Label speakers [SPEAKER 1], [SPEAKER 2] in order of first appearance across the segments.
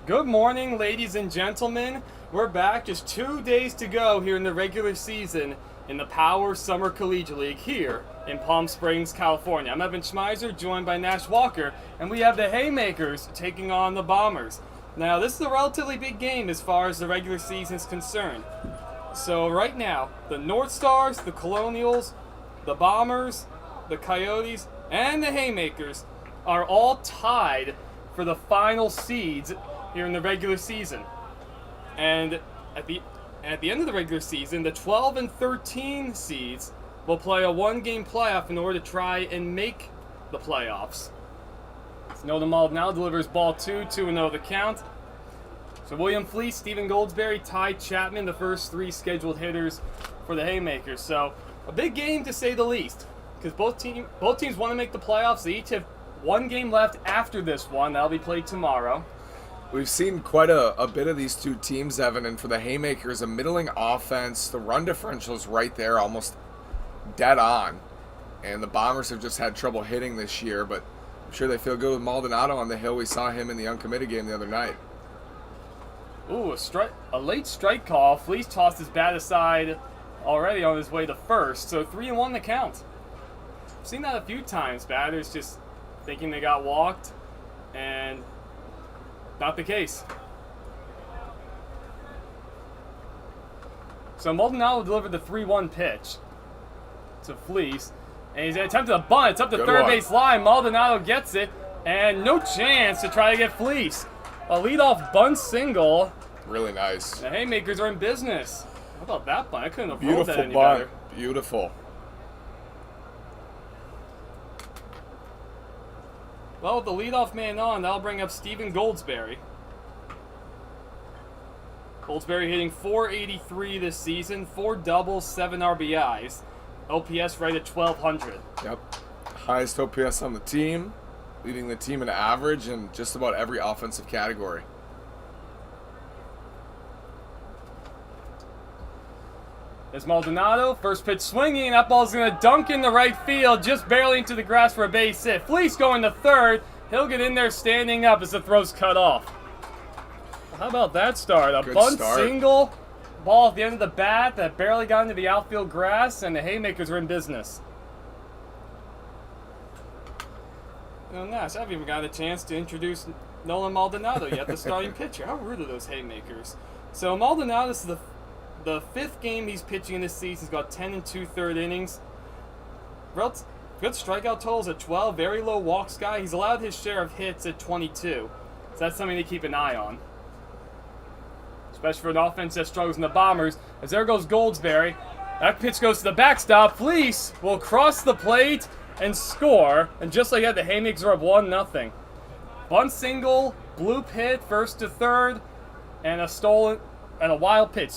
[SPEAKER 1] Good morning, ladies and gentlemen. We're back, just 2 days to go here in the regular season in the Power Summer Collegiate League here in Palm Springs, California. I'm Evan Schmeiser, joined by Nash Walker, and we have the Haymakers taking on the Bombers. Now, this is a relatively big game as far as the regular season is concerned. So right now, the North Stars, the Colonials, the Bombers, the Coyotes, and the Haymakers are all tied for the final seeds here in the regular season. And at the end of the regular season, the 12 and 13 seeds will play a one-game playoff in order to try and make the playoffs. So Nolan Maldonado delivers ball 2-0 the count. So William Fleece, Stephen Goldsberry, Ty Chapman, the first three scheduled hitters for the Haymakers. So a big game to say the least, because both teams want to make the playoffs. They each have one game left after this one. That'll be played tomorrow.
[SPEAKER 2] We've seen quite a bit of these two teams, Evan, and for the Haymakers, a middling offense. The run differential is right there, almost dead on. And the Bombers have just had trouble hitting this year, but I'm sure they feel good with Maldonado on the hill. We saw him in the uncommitted game the other night.
[SPEAKER 1] Ooh, a late strike call. Fleece tossed his bat aside already on his way to first, so 3-1 the count. I've seen that a few times. Batters just thinking they got walked, and not the case. So Maldonado delivered the 3-1 pitch to Fleece, and he's attempted a bunt. It's up the third base line. Maldonado gets it, and no chance to try to get Fleece. A leadoff bunt single.
[SPEAKER 2] Really nice.
[SPEAKER 1] The Haymakers are in business. How about that bunt? I couldn't have rolled
[SPEAKER 2] Beautiful
[SPEAKER 1] that any
[SPEAKER 2] bunt.
[SPEAKER 1] better.
[SPEAKER 2] Beautiful.
[SPEAKER 1] Well, with the leadoff man on, that'll bring up Stephen Goldsberry. Goldsberry hitting .483 this season, 4 doubles, 7 RBIs. OPS right at 1,200.
[SPEAKER 2] Yep. Highest OPS on the team, leading the team in average in just about every offensive category.
[SPEAKER 1] There's Maldonado, first pitch swinging, and that ball's going to dunk in the right field, just barely into the grass for a base hit. Fleece going to third. He'll get in there standing up as the throw's cut off. Well, how about that start? A
[SPEAKER 2] Good
[SPEAKER 1] bunt
[SPEAKER 2] start.
[SPEAKER 1] single, ball at the end of the bat that barely got into the outfield grass, and the Haymakers are in business. Oh, Nash, I haven't even got a chance to introduce Nolan Maldonado yet, the starting pitcher. How rude are those Haymakers? So Maldonado, this is the fifth game he's pitching in this season. He's got 10 and 2/3 innings. Good strikeout totals at 12. Very low walks guy. He's allowed his share of hits at 22. So that's something to keep an eye on, especially for an offense that struggles in the Bombers. As there goes Goldsberry. That pitch goes to the backstop. Fleece will cross the plate and score. And just like that, the Haymakers are up 1-0. Bunt single, bloop hit, first to third, and a wild pitch,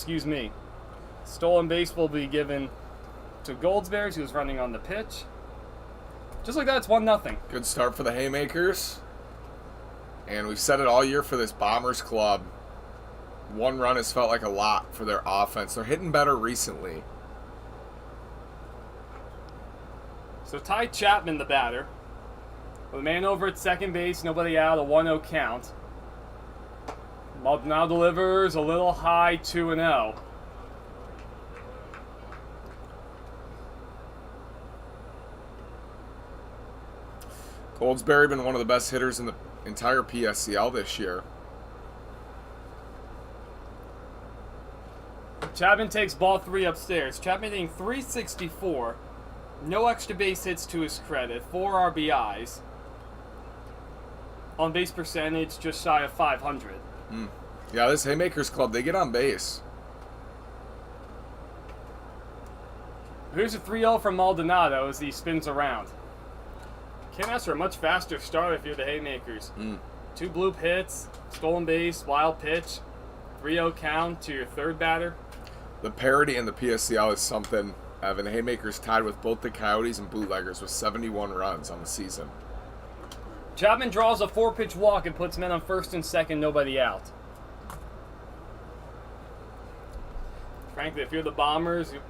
[SPEAKER 1] Stolen base will be given to Goldsberry. He was running on the pitch. Just like that, it's 1-0.
[SPEAKER 2] Good start for the Haymakers. And we've said it all year for this Bombers club. One run has felt like a lot for their offense. They're hitting better recently.
[SPEAKER 1] So Ty Chapman, the batter. With a man over at second base, nobody out, a 1-0 count. Maldonado delivers a little high, 2-0.
[SPEAKER 2] Goldsberry been one of the best hitters in the entire PSCL this year.
[SPEAKER 1] Chapman takes ball 3 upstairs. Chapman hitting .364. No extra base hits to his credit. 4 RBIs. On base percentage just shy of 500.
[SPEAKER 2] Yeah, this Haymakers club, they get on base.
[SPEAKER 1] Here's a 3-0 from Maldonado as he spins around. Can't ask for a much faster start if you're the Haymakers. 2 bloop hits, stolen base, wild pitch, 3-0 count to your third batter.
[SPEAKER 2] The parity in the PSCL is something. Evan, Haymakers tied with both the Coyotes and Bootleggers with 71 runs on the season.
[SPEAKER 1] Chapman draws a 4-pitch walk and puts men on first and second, nobody out. Frankly, if you're the Bombers, a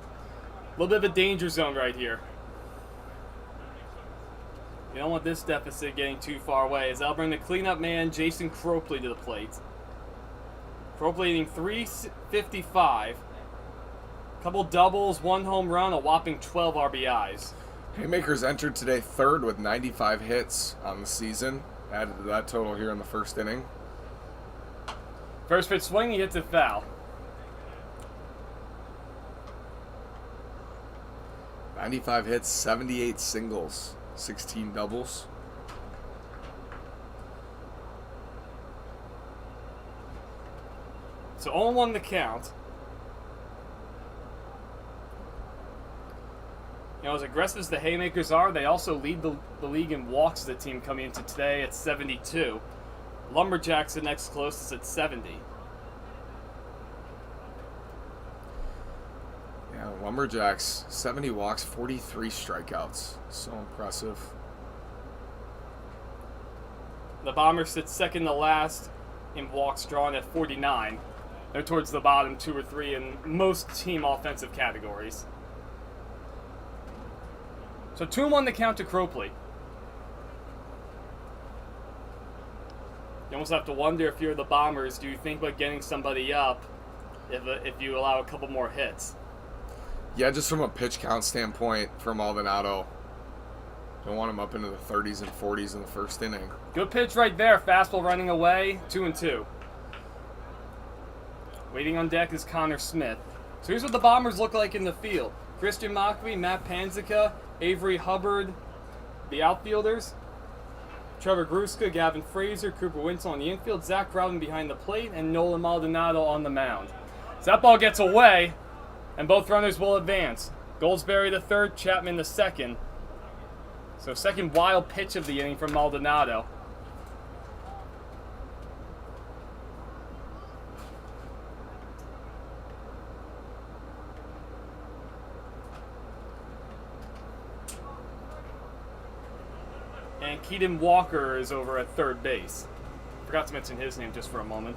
[SPEAKER 1] little bit of a danger zone right here. You don't want this deficit getting too far away, as that'll bring the cleanup man, Jason Cropley, to the plate. Cropley hitting 355. Couple doubles, one home run, a whopping 12 RBIs.
[SPEAKER 2] Haymakers entered today third with 95 hits on the season. Added to that total here in the first inning.
[SPEAKER 1] First pitch swing, he hits it foul.
[SPEAKER 2] 95 hits, 78 singles, 16 doubles.
[SPEAKER 1] So 0-1 the count. You know, as aggressive as the Haymakers are, they also lead the league in walks as a team coming into today at 72. Lumberjacks the next closest at 70.
[SPEAKER 2] Yeah, Lumberjacks, 70 walks, 43 strikeouts. So impressive.
[SPEAKER 1] The Bombers sit second to last in walks drawn at 49. They're towards the bottom 2 or 3 in most team offensive categories. So 2-1 the count to Cropley. You almost have to wonder if you're the Bombers, do you think about getting somebody up if you allow a couple more hits?
[SPEAKER 2] Yeah, just from a pitch count standpoint for Maldonado. Don't want him up into the 30s and 40s in the first inning.
[SPEAKER 1] Good pitch right there. Fastball running away. 2-2. Waiting on deck is Connor Smith. So here's what the Bombers look like in the field. Christian Mockery, Matt Panzica, Avery Hubbard, the outfielders. Trevor Gruska, Gavin Fraser, Cooper Winslow on the infield, Zach Robin behind the plate, and Nolan Maldonado on the mound. So that ball gets away, and both runners will advance. Goldsberry the third, Chapman the second. So second wild pitch of the inning from Maldonado. And Keaton Walker is over at third base. Forgot to mention his name just for a moment.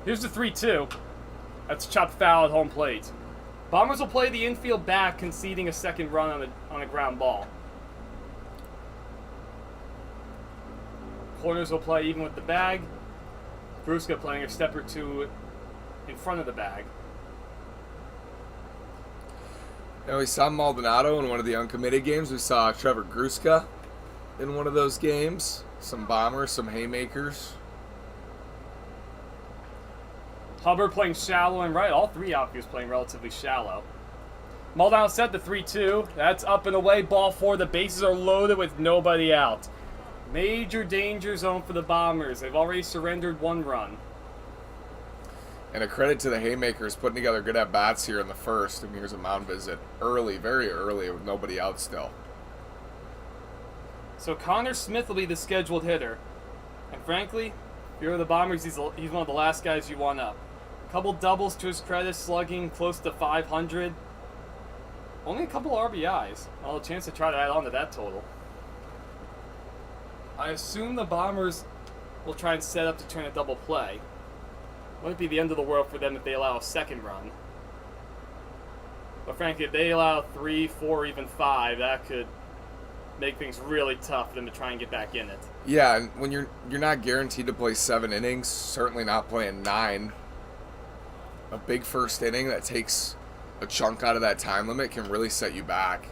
[SPEAKER 1] Here's the 3-2. That's chopped foul at home plate. Bombers will play the infield back, conceding a second run on a ground ball. Corners will play even with the bag. Gruska playing a step or two in front of the bag.
[SPEAKER 2] Now we saw Maldonado in one of the uncommitted games. We saw Trevor Gruska in one of those games. Some Bombers, some Haymakers.
[SPEAKER 1] Hubbard playing shallow and right. All three outfielders playing relatively shallow. Maldonado set the 3-2. That's up and away. Ball 4. The bases are loaded with nobody out. Major danger zone for the Bombers. They've already surrendered one run.
[SPEAKER 2] And a credit to the Haymakers putting together good at-bats here in the first. I mean, here's a mound visit early, very early, with nobody out still.
[SPEAKER 1] So Connor Smith will be the scheduled hitter. And frankly, if you're the Bombers, he's one of the last guys you want up. Couple doubles to his credit, slugging close to 500. Only a couple RBIs. Well, a chance to try to add on to that total. I assume the Bombers will try and set up to turn a double play. Wouldn't be the end of the world for them if they allow a second run. But frankly, if they allow 3, 4, even 5, that could make things really tough for them to try and get back in it.
[SPEAKER 2] Yeah, and when you're not guaranteed to play 7 innings, certainly not playing 9. A big first inning that takes a chunk out of that time limit can really set you back.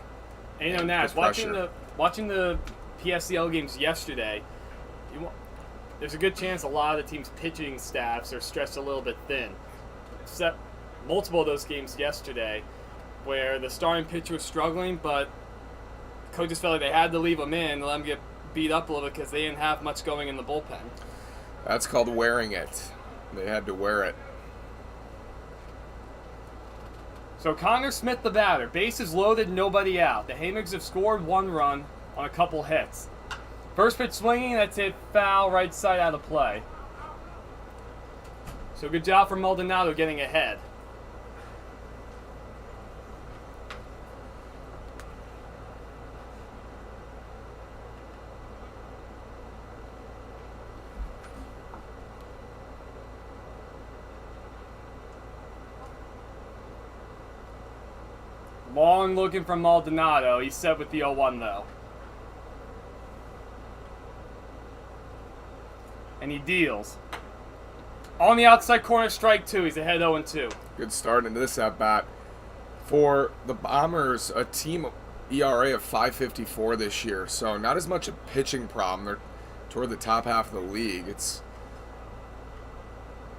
[SPEAKER 1] And you know, Nash, watching the PSCL games yesterday, there's a good chance a lot of the team's pitching staffs are stretched a little bit thin. Except multiple of those games yesterday where the starting pitcher was struggling, but coaches felt like they had to leave him in and let him get beat up a little bit because they didn't have much going in the bullpen.
[SPEAKER 2] That's called wearing it. They had to wear it.
[SPEAKER 1] So Connor Smith, the batter. Bases loaded, nobody out. The Haymakers have scored 1 run on a couple hits. First pitch swinging, that's hit foul, right side out of play. So good job for Maldonado getting ahead. Long looking from Maldonado. He's set with the 0-1 though. and he deals. On the outside corner, strike 2. He's ahead 0-2.
[SPEAKER 2] Good start into this at-bat. For the Bombers, a team ERA of 5.54 this year, so not as much a pitching problem. They're toward the top half of the league. It's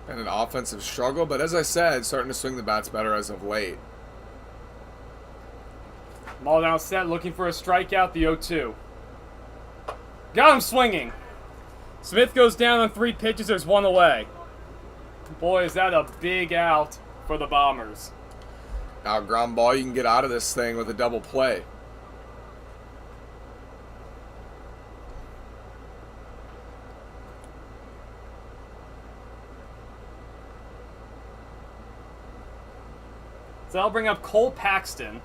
[SPEAKER 2] been an offensive struggle, but as I said, starting to swing the bats better as of late.
[SPEAKER 1] Maldonado set, looking for a strikeout, the 0-2. Got him swinging. Smith goes down on 3 pitches. There's 1 away. Boy, is that a big out for the Bombers.
[SPEAKER 2] Now, ground ball, you can get out of this thing with a double play.
[SPEAKER 1] So I'll bring up Cole Paxton.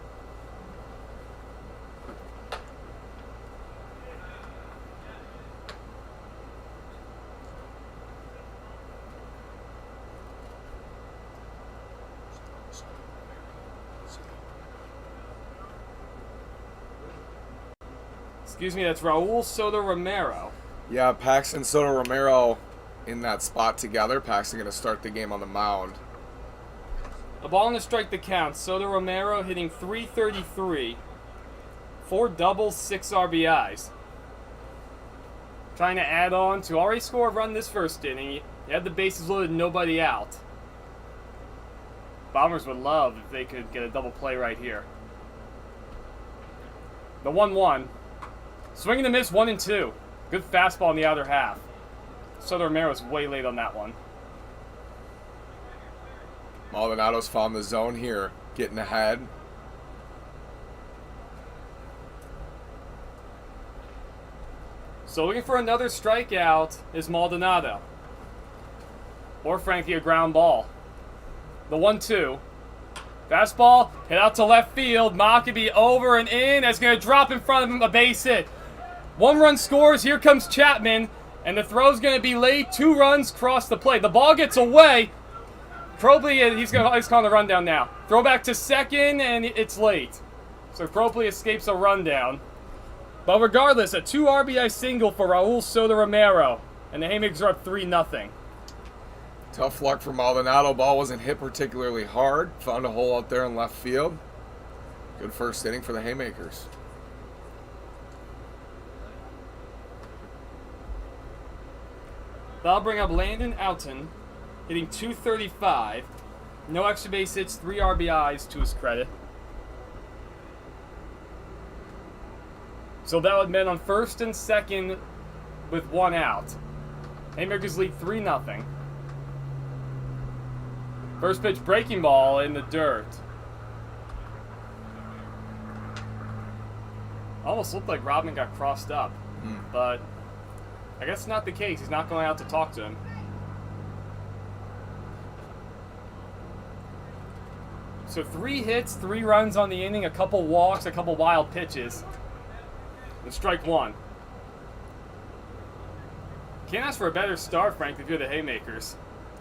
[SPEAKER 1] Excuse me, that's Raul Soto Romero.
[SPEAKER 2] Yeah, Paxton, Soto, Romero in that spot together. Paxton going to start the game on the mound.
[SPEAKER 1] A ball and a strike to count. Soto Romero hitting .333. 4 doubles, 6 RBIs. Trying to add on to already score a run this first inning. He had the bases loaded, nobody out. Bombers would love if they could get a double play right here. The 1-1. Swing and a miss, 1-2. Good fastball in the outer half. Soto Romero's way late on that one.
[SPEAKER 2] Maldonado's found the zone here, getting ahead.
[SPEAKER 1] So looking for another strikeout is Maldonado. Or frankly, a ground ball. The 1-2. Fastball, hit out to left field. Mockabee over and in. That's going to drop in front of him, a base hit. 1 run scores. Here comes Chapman. And the throw's going to be late. 2 runs cross the plate. The ball gets away. Cropley, he's calling the rundown now. Throw back to second, and it's late. So Cropley escapes a rundown. But regardless, a 2 RBI single for Raul Soto Romero. And the Haymakers are up 3-0.
[SPEAKER 2] Tough luck for Maldonado. Ball wasn't hit particularly hard. Found a hole out there in left field. Good first inning for the Haymakers.
[SPEAKER 1] That'll bring up Landon Outten, hitting .235. No extra base hits, 3 RBIs to his credit. So that would have been on first and second with 1 out. Haymakers lead 3-0. First pitch breaking ball in the dirt. Almost looked like Rodman got crossed up, but I guess not the case. He's not going out to talk to him. So 3 hits, 3 runs on the inning, a couple walks, a couple wild pitches. And strike 1. Can't ask for a better start, frankly, if you're the Haymakers.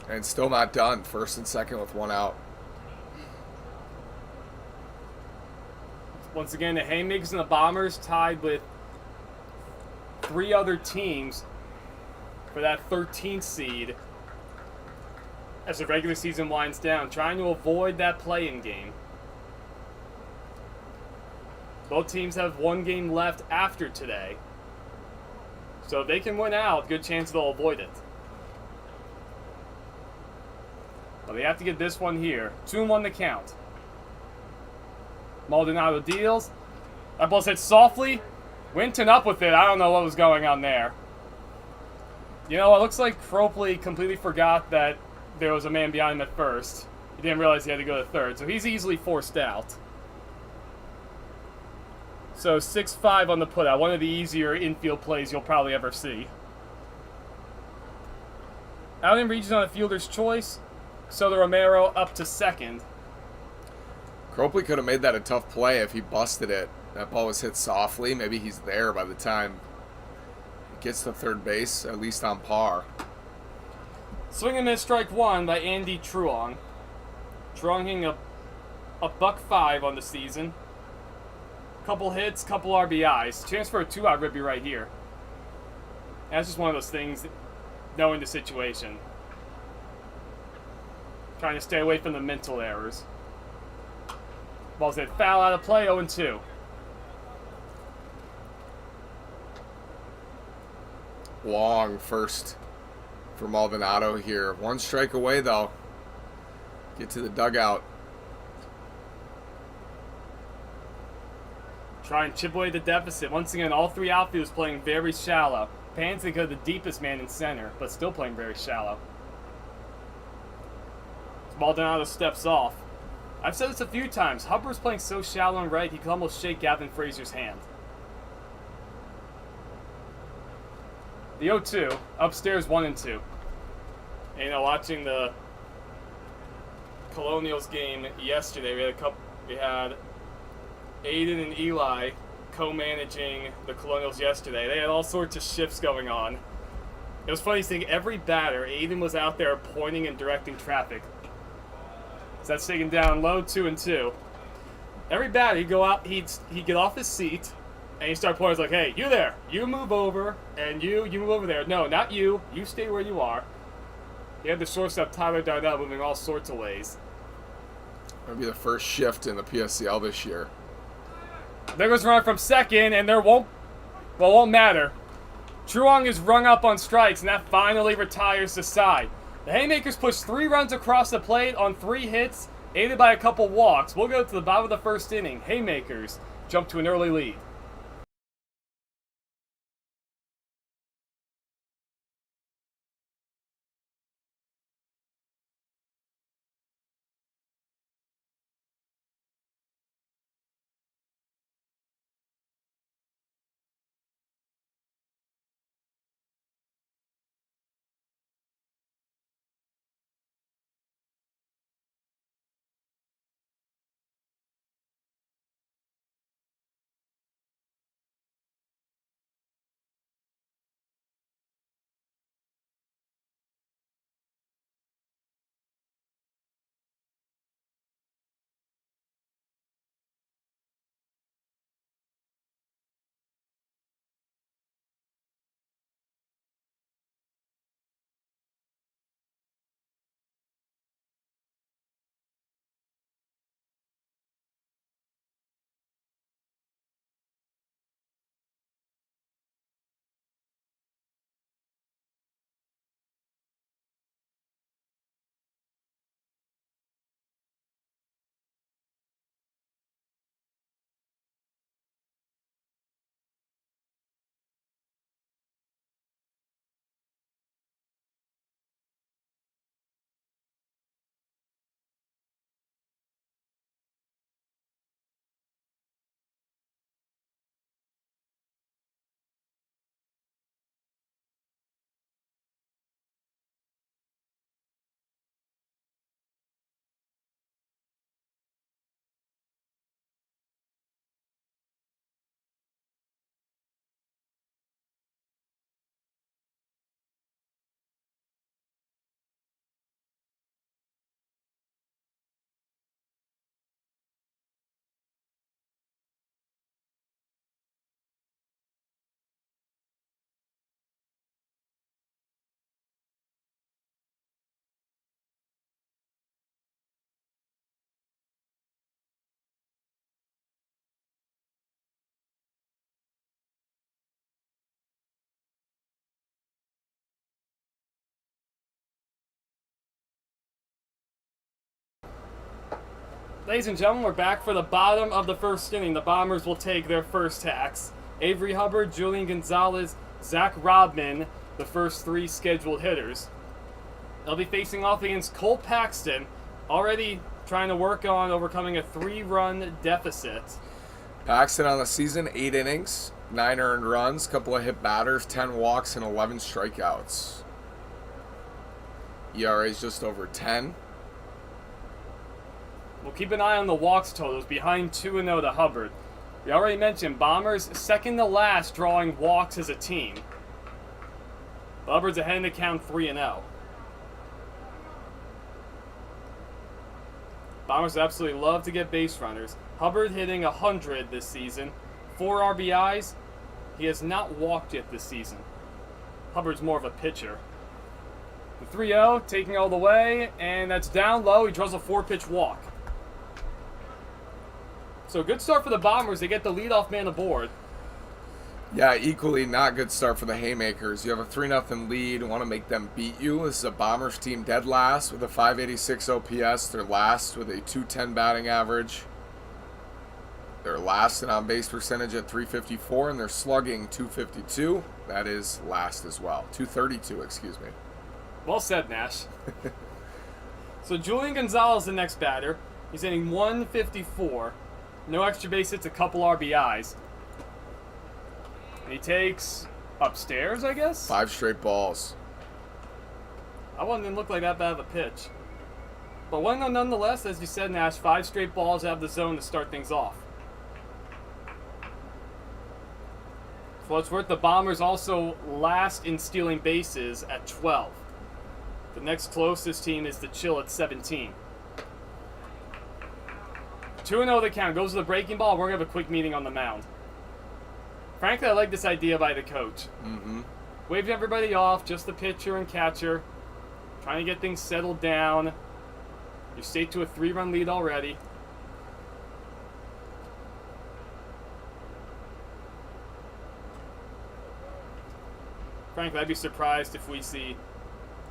[SPEAKER 2] And still not done. First and second with 1 out.
[SPEAKER 1] Once again, the Haymakers and the Bombers tied with 3 other teams for that 13th seed as the regular season winds down, trying to avoid that play-in game. Both teams have 1 game left after today. So if they can win out, good chance they'll avoid it. But they have to get this one here. 2-1 the count. Maldonado deals. That ball's hit softly. Winton up with it. I don't know what was going on there. You know, it looks like Cropley completely forgot that there was a man behind him at first. He didn't realize he had to go to third, so he's easily forced out. So 6-5 on the putout. One of the easier infield plays you'll probably ever see. Outing reaches on a fielder's choice. Soto Romero up to second.
[SPEAKER 2] Cropley could have made that a tough play if he busted it. That ball was hit softly. Maybe he's there by the time it gets to third base, at least on par.
[SPEAKER 1] Swing and miss, strike 1 by Andy Truong. Truong hitting a $105 on the season. Couple hits, couple RBIs. Chance for a 2-out ribby right here. That's just one of those things. knowing the situation. Trying to stay away from the mental errors. Ball's hit foul out of play, 0-2.
[SPEAKER 2] Long first for Maldonado here. One strike away, though. Get to the dugout.
[SPEAKER 1] Try and chip away the deficit. Once again, all three outfielders playing very shallow. Pansica, the deepest man in center, but still playing very shallow. Maldonado steps off. I've said this a few times. Hubbard's playing so shallow and right, he could almost shake Gavin Frazier's hand. The 0-2, upstairs 1-2. And, you know, watching the Colonials game yesterday, we had Aiden and Eli co-managing the Colonials yesterday. They had all sorts of shifts going on. It was funny seeing every batter. Aiden was out there pointing and directing traffic. So that's taken down low, 2-2. Every batter, he'd go out, he'd get off his seat, and he'd start pointing. Like, hey, you there, you move over, and you move over there. No, not you. You stay where you are. He had the shortstop Tyler Darnell moving all sorts of ways.
[SPEAKER 2] That'll be the first shift in the PSCL this year.
[SPEAKER 1] There goes a runner from second, and won't matter. Truong is rung up on strikes, and that finally retires the side. The Haymakers push 3 runs across the plate on 3 hits, aided by a couple walks. We'll go to the bottom of the first inning. Haymakers jump to an early lead. Ladies and gentlemen, we're back for the bottom of the first inning. The Bombers will take their first hacks. Avery Hubbard, Julian Gonzalez, Zach Rodman, the first 3 scheduled hitters. They'll be facing off against Cole Paxton, already trying to work on overcoming a 3-run deficit.
[SPEAKER 2] Paxton on the season, 8 innings, 9 earned runs, couple of hit batters, 10 walks, and 11 strikeouts. ERA is just over 10.
[SPEAKER 1] We'll keep an eye on the walks totals behind 2-0 to Hubbard. We already mentioned Bombers second to last drawing walks as a team. Hubbard's ahead in the count 3-0. Bombers absolutely love to get base runners. Hubbard hitting 100 this season. 4 RBIs. He has not walked yet this season. Hubbard's more of a pitcher. The 3-0, taking all the way, and that's down low. He draws a 4-pitch walk. So good start for the Bombers. They get the leadoff man aboard.
[SPEAKER 2] Yeah, equally not good start for the Haymakers. You have a 3-0 lead. Want to make them beat you. This is a Bombers team dead last with a 586 OPS. They're last with a 210 batting average. They're last in on-base percentage at 354, and they're slugging 252. That is last as well. 232, excuse me.
[SPEAKER 1] Well said, Nash. So Julian Gonzalez, the next batter. He's hitting 154. No extra base hits, a couple RBIs. And he takes upstairs, I guess?
[SPEAKER 2] 5 straight balls.
[SPEAKER 1] I wouldn't look like that bad of a pitch. But 1-0 nonetheless, as you said, Nash, 5 straight balls out of the zone to start things off. For what's worth, the Bombers also last in stealing bases at 12. The next closest team is the Chill at 17. 2-0 the count. Goes to the breaking ball. We're going to have a quick meeting on the mound. Frankly, I like this idea by the coach. Waving everybody off, just the pitcher and catcher. Trying to get things settled down. You're safe to a 3-run lead already. Frankly, I'd be surprised if we see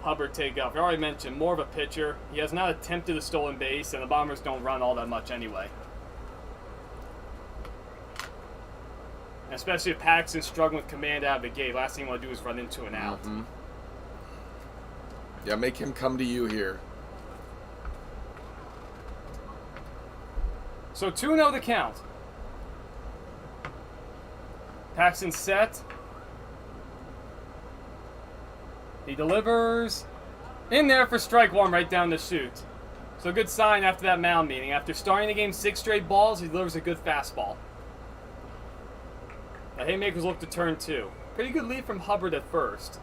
[SPEAKER 1] Hubbard take off. I already mentioned, more of a pitcher. He has not attempted a stolen base, and the Bombers don't run all that much anyway. And especially if Paxton's struggling with command out of the gate. Last thing you want to do is run into an out.
[SPEAKER 2] Yeah, make him come to you here.
[SPEAKER 1] So 2-0 the count. Paxton set. He delivers in there for strike one right down the chute. So good sign after that mound meeting. After starting the game 6 straight balls, he delivers a good fastball. The Haymakers look to turn 2. Pretty good lead from Hubbard at first.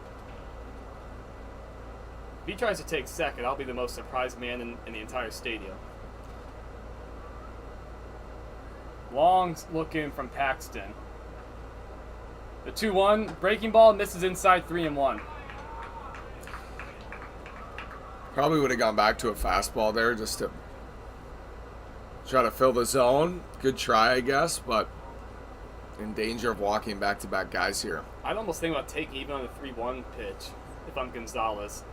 [SPEAKER 1] If he tries to take second, I'll be the most surprised man in the entire stadium. Long look in from Paxton. The 2-1 breaking ball misses inside 3-1.
[SPEAKER 2] Probably would have gone back to a fastball there just to try to fill the zone. Good try, I guess, but in danger of walking back-to-back guys here.
[SPEAKER 1] I'd almost think about taking even on the 3-1 pitch if I'm Gonzalez.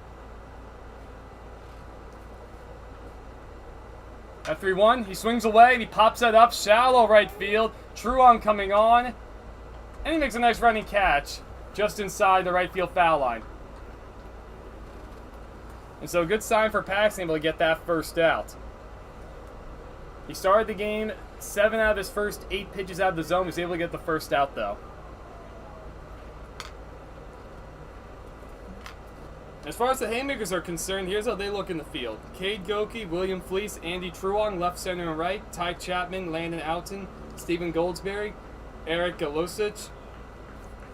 [SPEAKER 1] At 3-1, he swings away and he pops that up shallow right field. Truon coming on, and he makes a nice running catch just inside the right field foul line. And so a good sign for Paxton able to get that first out. He started the game 7 out of his first 8 pitches out of the zone. He was able to get the first out though. As far as the Haymakers are concerned, here's how they look in the field. Cade Goki, William Fleece, Andy Truong, left, center, and right. Ty Chapman, Landon Oughton, Stephen Goldsberry, Eric Galosich,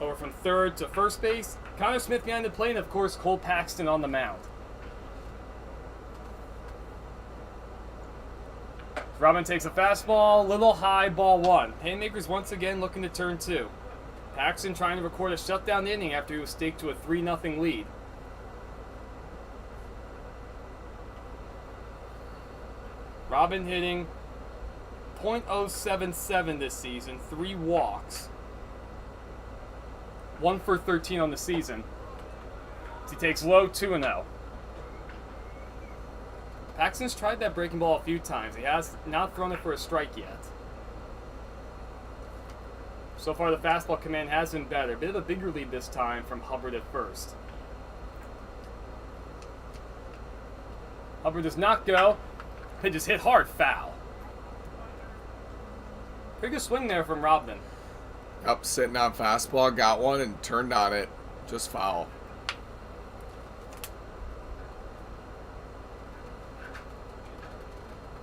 [SPEAKER 1] over from third to first base. Connor Smith behind the plate, and of course Cole Paxton on the mound. Robin takes a fastball, little high, ball 1. Haymakers once again looking to turn 2. Paxton trying to record a shutdown inning after he was staked to a 3-0 lead. Robin hitting .077 this season, 3 walks. 1 for 13 on the season. He takes low 2-0. Paxton's tried that breaking ball a few times. He has not thrown it for a strike yet. So far the fastball command has been better. Bit of a bigger lead this time from Hubbard at first. Hubbard does not go. Pitch is hit hard, foul. Pretty good swing there from Robin.
[SPEAKER 2] Up, sitting on fastball, got one and turned on it. Just foul.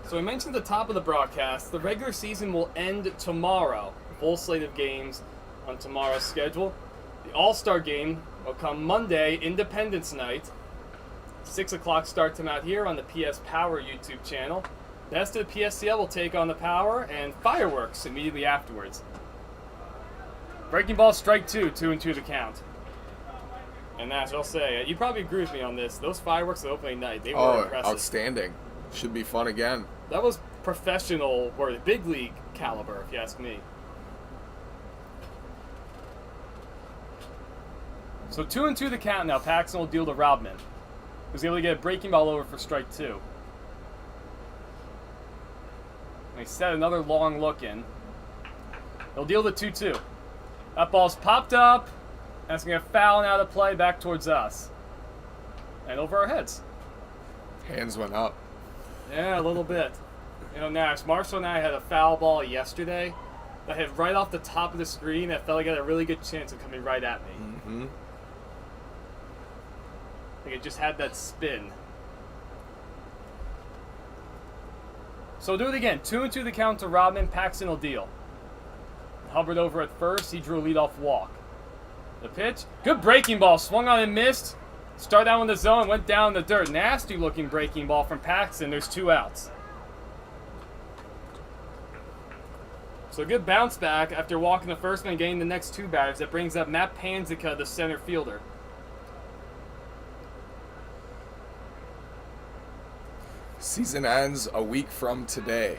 [SPEAKER 1] So I mentioned at the top of the broadcast, the regular season will end tomorrow. Full slate of games on tomorrow's schedule. The All-Star game will come Monday, Independence Night. 6 o'clock start time out here on the PS Power YouTube channel. The rest of the PSCL will take on the Power and fireworks immediately afterwards. Breaking ball, strike 2, 2-2 the count. And Nash, I'll say, you probably agree with me on this. Those fireworks at opening night, they were impressive.
[SPEAKER 2] Outstanding. Should be fun again.
[SPEAKER 1] That was professional, or big league caliber, if you ask me. So 2-2 the count now. Paxton will deal to Rodman, who's able to get a breaking ball over for strike 2. And he set another long look in. He'll deal to 2-2. That ball's popped up. And it's going to foul and out of play back towards us. And over our heads.
[SPEAKER 2] Hands went up.
[SPEAKER 1] Yeah, a little bit. You know, Nash, Marshall and I had a foul ball yesterday that hit right off the top of the screen that felt like it had a really good chance of coming right at me.
[SPEAKER 2] Mm-hmm.
[SPEAKER 1] Like it just had that spin. So we'll do it again. 2-2 the count to Rodman. Paxton will deal. Hubbard over at first. He drew a leadoff walk. The pitch. Good breaking ball. Swung on and missed. Started out in the zone. Went down in the dirt. Nasty looking breaking ball from Paxton. There's 2 outs. So a good bounce back after walking the first man and getting the next 2 batters. That brings up Matt Panzica, the center fielder.
[SPEAKER 2] Season ends a week from today.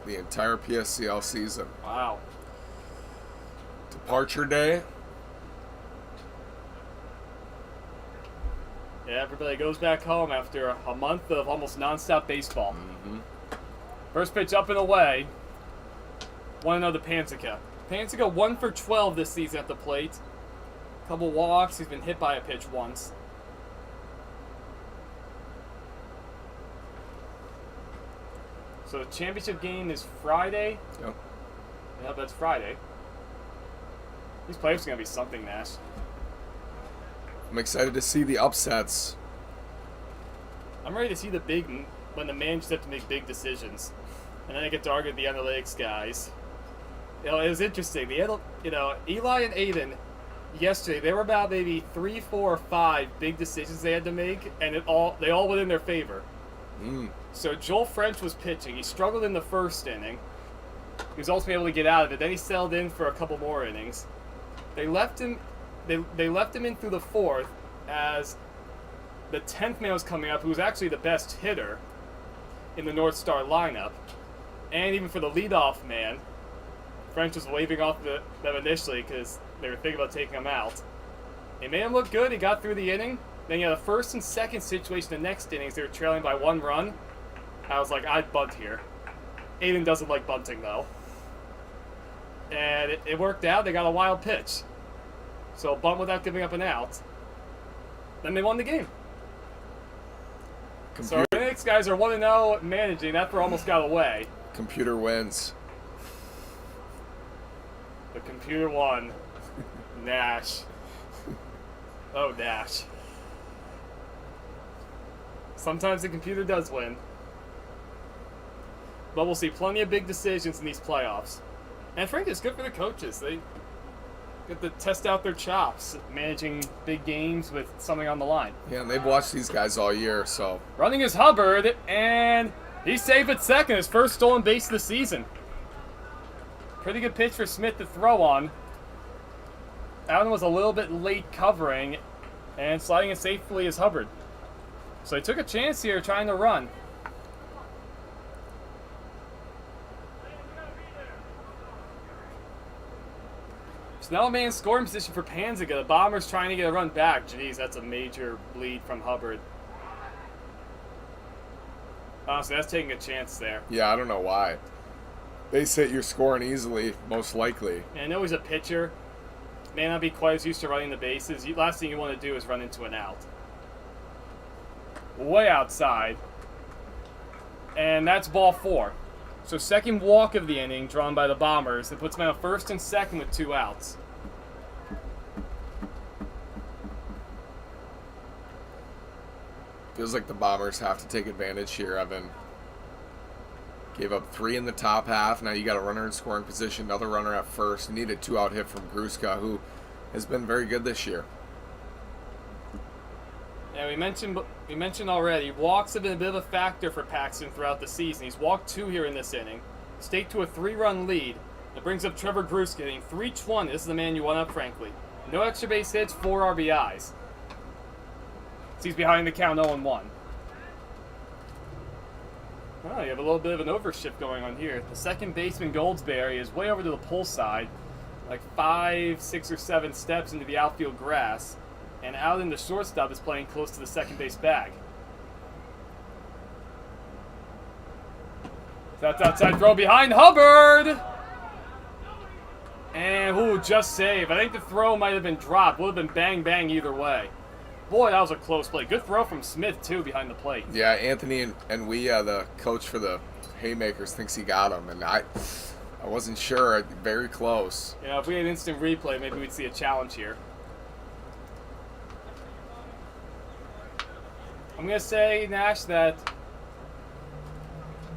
[SPEAKER 2] The entire PSCL season.
[SPEAKER 1] Wow.
[SPEAKER 2] Departure day.
[SPEAKER 1] Yeah, everybody goes back home after a month of almost nonstop baseball.
[SPEAKER 2] Mm-hmm.
[SPEAKER 1] First pitch up and away. 1-0 to Panzica. Panzica 1 for 12 this season at the plate. Couple walks. He's been hit by a pitch once. So the championship game is Friday.
[SPEAKER 2] Yep.
[SPEAKER 1] Yeah, that's Friday. These players are going to be something, Nash.
[SPEAKER 2] I'm excited to see the upsets.
[SPEAKER 1] I'm ready to see when the managers have to make big decisions. And then I get to argue with the analytics guys. You know, it was interesting. Eli and Aiden, yesterday, they were about maybe 3, 4, or 5 big decisions they had to make, and they all went in their favor. So Joel French was pitching. He struggled in the first inning. He was ultimately able to get out of it. Then he settled in for a couple more innings. They left him. They left him in through the 4th as the 10th man was coming up, who was actually the best hitter in the North Star lineup. And even for the leadoff man, French was waving off them initially because they were thinking about taking him out. It made him look good. He got through the inning. Then you had a first and second situation the next innings. They were trailing by 1 run. I was like, I'd bunt here. Aiden doesn't like bunting, though. And it worked out. They got a wild pitch. So bunt without giving up an out. Then they won the game. So our analytics guys are 1-0 managing. That for almost got away.
[SPEAKER 2] Computer wins.
[SPEAKER 1] The computer won. Nash. Oh, Nash. Sometimes the computer does win. But we'll see plenty of big decisions in these playoffs. And frankly, it's good for the coaches. They get to test out their chops managing big games with something on the line.
[SPEAKER 2] Yeah, and they've watched these guys all year, so.
[SPEAKER 1] Running is Hubbard, and he's safe at second. His first stolen base of the season. Pretty good pitch for Smith to throw on. Allen was a little bit late covering, and sliding it safely is Hubbard. So he took a chance here trying to run. So now a man in scoring position for Panzica. The Bombers trying to get a run back. Jeez, that's a major bleed from Hubbard. Honestly, that's taking a chance there.
[SPEAKER 2] Yeah, I don't know why. They sit you're scoring easily, most likely.
[SPEAKER 1] And I know he's a pitcher. May not be quite as used to running the bases. Last thing you want to do is run into an out. Way outside. And that's ball 4. So second walk of the inning drawn by the Bombers. That puts them at first and second with 2 outs.
[SPEAKER 2] Feels like the Bombers have to take advantage here, Evan. Gave up 3 in the top half. Now you got a runner in scoring position, another runner at first. You need a 2-out hit from Gruska, who has been very good this year.
[SPEAKER 1] Yeah, we mentioned already, walks have been a bit of a factor for Paxton throughout the season. He's walked 2 here in this inning, staked to a 3-run lead. That brings up Trevor Gruska hitting .320. This is the man you want up, frankly. No extra base hits, 4 RBIs. So he's behind the count 0-1. Oh, you have a little bit of an overshift going on here. The second baseman, Goldsberry, is way over to the pull side, like 5, 6, or 7 steps into the outfield grass, and out in the shortstop is playing close to the second base bag. That's outside throw behind Hubbard! And, ooh, just save. I think the throw might have been dropped. Would have been bang either way. Boy, that was a close play. Good throw from Smith, too, behind the plate.
[SPEAKER 2] Yeah, Anthony and we, the coach for the Haymakers, thinks he got him, and I wasn't sure. Very close.
[SPEAKER 1] Yeah, if we had instant replay, maybe we'd see a challenge here. I'm going to say, Nash, that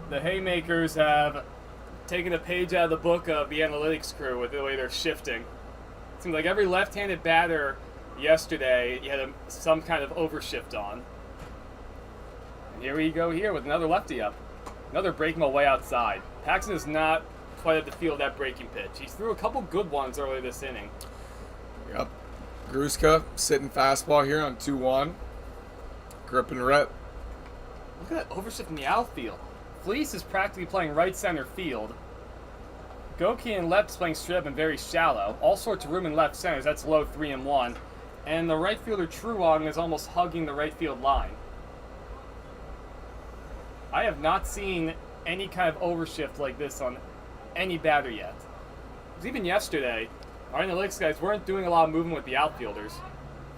[SPEAKER 1] the Haymakers have taken a page out of the book of the analytics crew with the way they're shifting. It seems like every left-handed batter yesterday, you had some kind of overshift on. And here we go here with another lefty up. Another breaking ball way outside. Paxton is not quite at the feel of that breaking pitch. He threw a couple good ones early this inning.
[SPEAKER 2] Yep. Gruska sitting fastball here on 2-1. Grip and rip.
[SPEAKER 1] Look at that overshift in the outfield. Fleece is practically playing right center field. Goki and Lepp's playing straight up and very shallow. All sorts of room in left centers. That's low 3-1. And the right fielder Truong is almost hugging the right field line. I have not seen any kind of overshift like this on any batter yet. Because even yesterday, our analytics guys weren't doing a lot of movement with the outfielders.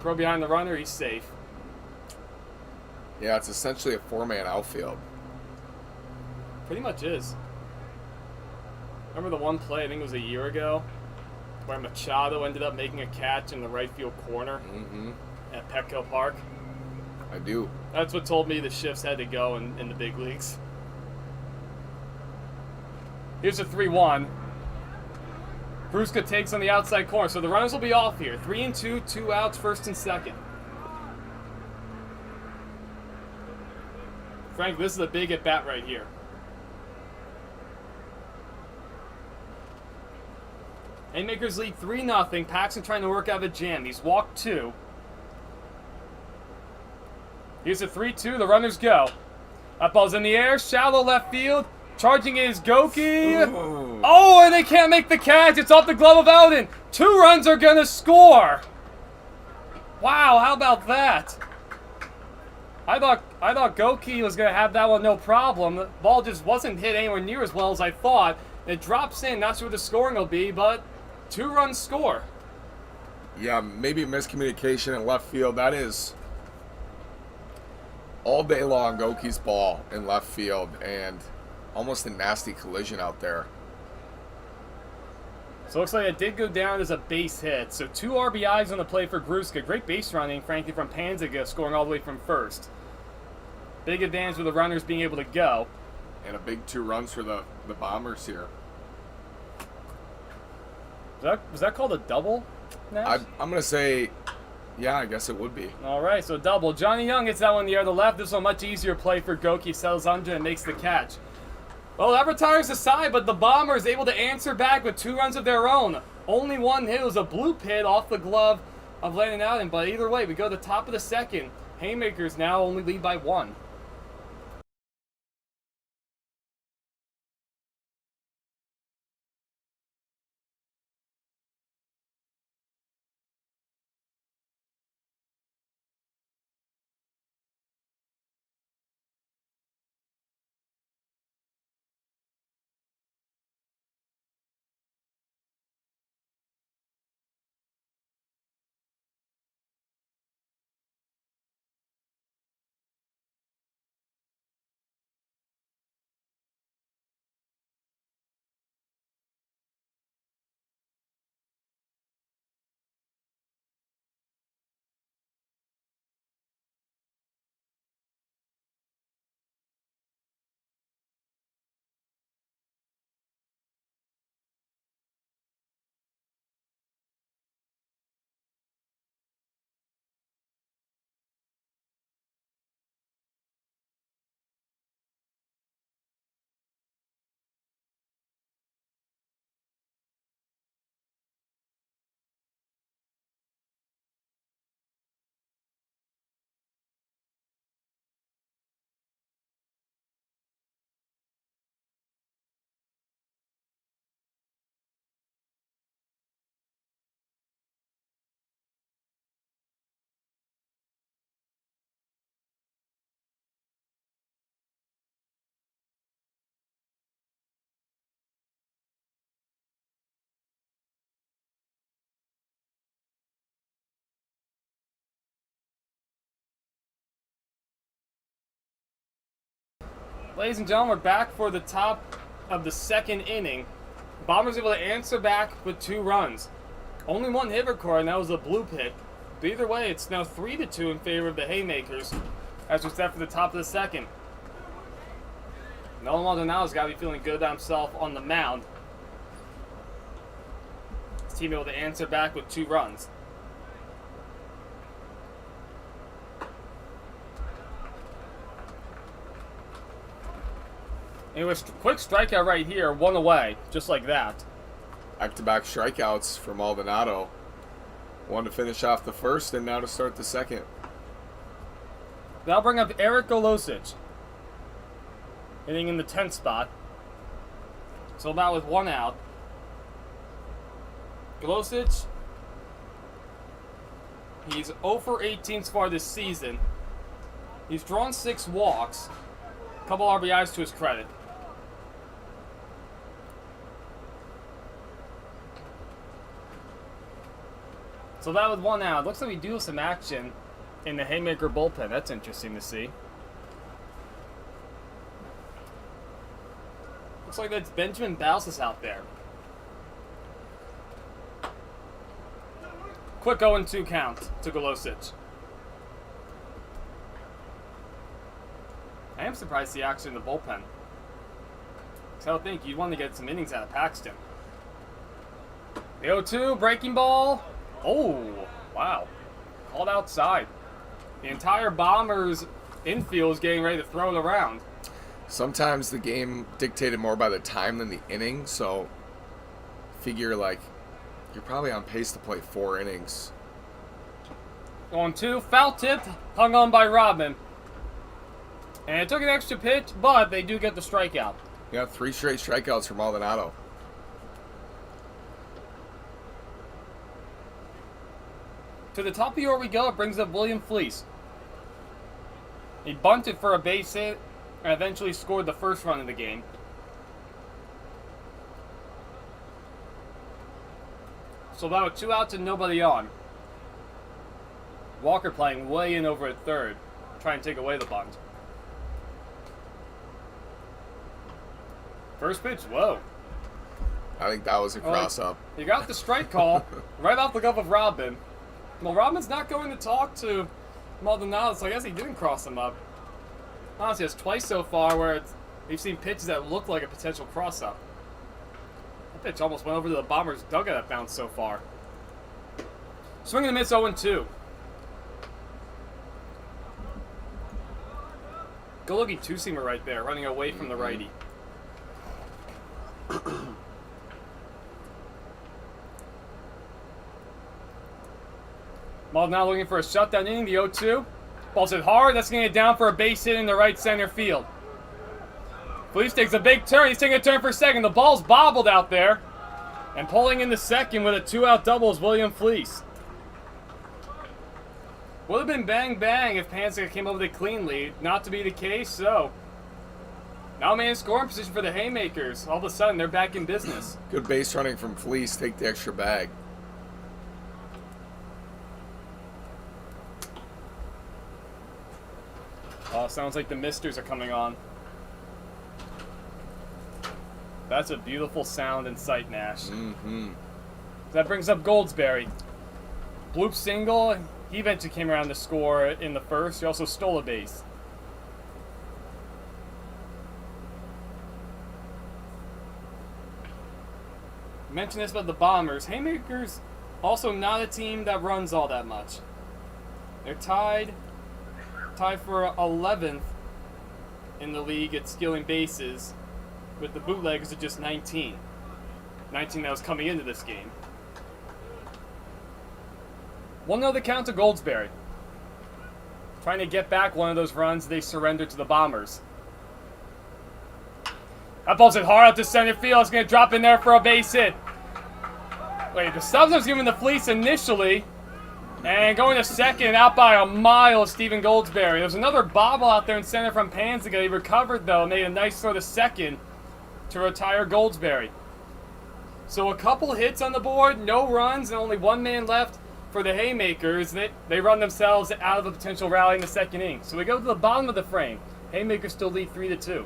[SPEAKER 1] Throw behind the runner, he's safe.
[SPEAKER 2] Yeah, it's essentially a 4-man outfield.
[SPEAKER 1] Pretty much is. Remember the one play, I think it was a year ago, where Machado ended up making a catch in the right field corner at Petco Park?
[SPEAKER 2] I do.
[SPEAKER 1] That's what told me the shifts had to go in the big leagues. Here's a 3-1. Gruska takes on the outside corner, so the runners will be off here. 3-2, 2 outs, first and second. Frank, this is a big at-bat right here. Haymakers lead 3-0. Paxton trying to work out of a jam. He's walked 2. Here's a 3-2. The runners go. That ball's in the air. Shallow left field. Charging is Goki.
[SPEAKER 2] Ooh.
[SPEAKER 1] Oh, and they can't make the catch. It's off the glove of Eldon. 2 runs are going to score. Wow, how about that? I thought Goki was going to have that one no problem. The ball just wasn't hit anywhere near as well as I thought. It drops in. Not sure what the scoring will be, but 2 runs score.
[SPEAKER 2] Yeah, maybe miscommunication in left field. That is all day long Goki's ball in left field, and almost a nasty collision out there.
[SPEAKER 1] So it looks like it did go down as a base hit. So 2 RBIs on the play for Gruska. Great base running, frankly, from Panziga, scoring all the way from first. Big advantage with the runners being able to go.
[SPEAKER 2] And a big 2 runs for the Bombers here.
[SPEAKER 1] Was that called a double, Nash?
[SPEAKER 2] I'm going to say, yeah, I guess it would be.
[SPEAKER 1] All right, so double. Johnny Young gets that one in the air to the left. This one much easier play for Goki. Settles under and makes the catch. Well, that retires the side, but the Bombers able to answer back with 2 runs of their own. Only one hit. It was a blue pit off the glove of Landon Allen, but either way, we go to the top of the second. Haymakers now only lead by 1. Ladies and gentlemen, we're back for the top of the second inning. Bombers able to answer back with 2 runs. Only one hit recorded, and that was a blue pick. But either way, it's now 3-2 in favor of the Haymakers as we're set for the top of the second. Nolan Maldonado's got to be feeling good about himself on the mound. His team able to answer back with 2 runs. Anyway, quick strikeout right here, 1 away, just like that.
[SPEAKER 2] Back-to-back strikeouts for Maldonado. One to finish off the first and now to start the second.
[SPEAKER 1] That'll bring up Eric Golosic, hitting in the 10th spot. So about with 1 out. Golosic, he's 0 for 18 so far this season. He's drawn 6 walks, a couple RBIs to his credit. So that with 1 out. Looks like we do have some action in the Haymaker bullpen. That's interesting to see. Looks like that's Benjamin Bausis out there. Quick 0-2 count to Golosic. I am surprised to see action in the bullpen. So I would think you'd want to get some innings out of Paxton. The 0-2, breaking ball. Oh, wow. Called outside. The entire Bombers infield is getting ready to throw it around.
[SPEAKER 2] Sometimes the game dictated more by the time than the inning, so figure like you're probably on pace to play 4 innings.
[SPEAKER 1] 0-2, foul tip, hung on by Robin. And it took an extra pitch, but they do get the strikeout.
[SPEAKER 2] Yeah, 3 straight strikeouts for Maldonado.
[SPEAKER 1] To the top of the order we go. It brings up William Fleece. He bunted for a base hit and eventually scored the first run of the game. So about with 2 outs and nobody on. Walker playing way in over at third, trying to take away the bunt. First pitch, whoa.
[SPEAKER 2] I think that was a cross-up.
[SPEAKER 1] You got the strike call right off the cuff of Robin. Well, Robin's not going to talk to Maldonado, so I guess he didn't cross him up. Honestly, it's twice so far where we've seen pitches that look like a potential cross-up. That pitch almost went over to the Bombers' dugout that bounced so far. Swing and a miss, 0-2. Good-looking two-seamer right there, running away from the righty. Maldonado looking for a shutdown inning, the 0-2. Ball's hit hard, that's going to get down for a base hit in the right center field. Fleece takes a big turn, he's taking a turn for second. The ball's bobbled out there. And pulling in the second with a 2-out double is William Fleece. Would have been bang-bang if Pansica came up with a clean lead. Not to be the case, so now man in scoring position for the Haymakers. All of a sudden, they're back in business.
[SPEAKER 2] Good base running from Fleece. Take the extra bag.
[SPEAKER 1] Oh, sounds like the misters are coming on. That's a beautiful sound and sight, Nash. That brings up Goldsberry. Bloop single. He eventually came around to score in the first. He also stole a base. I mentioned this about the Bombers. Haymakers also not a team that runs all that much. They're tied for 11th in the league at stealing bases, with the Bootleggers at just 19. 19 that was coming into this game. 1-0 the count to Goldsberry. Trying to get back one of those runs they surrendered to the Bombers. That ball's hit hard out to center field. It's going to drop in there for a base hit. Wait, the Stubbs was giving the Fleece initially. And going to second, out by a mile, Stephen Goldsberry. There's another bobble out there in center from Pansica. He recovered, though, made a nice throw to second to retire Goldsberry. So a couple hits on the board, no runs, and only one man left for the Haymakers. They run themselves out of a potential rally in the second inning. So we go to the bottom of the frame. Haymakers still lead 3-2.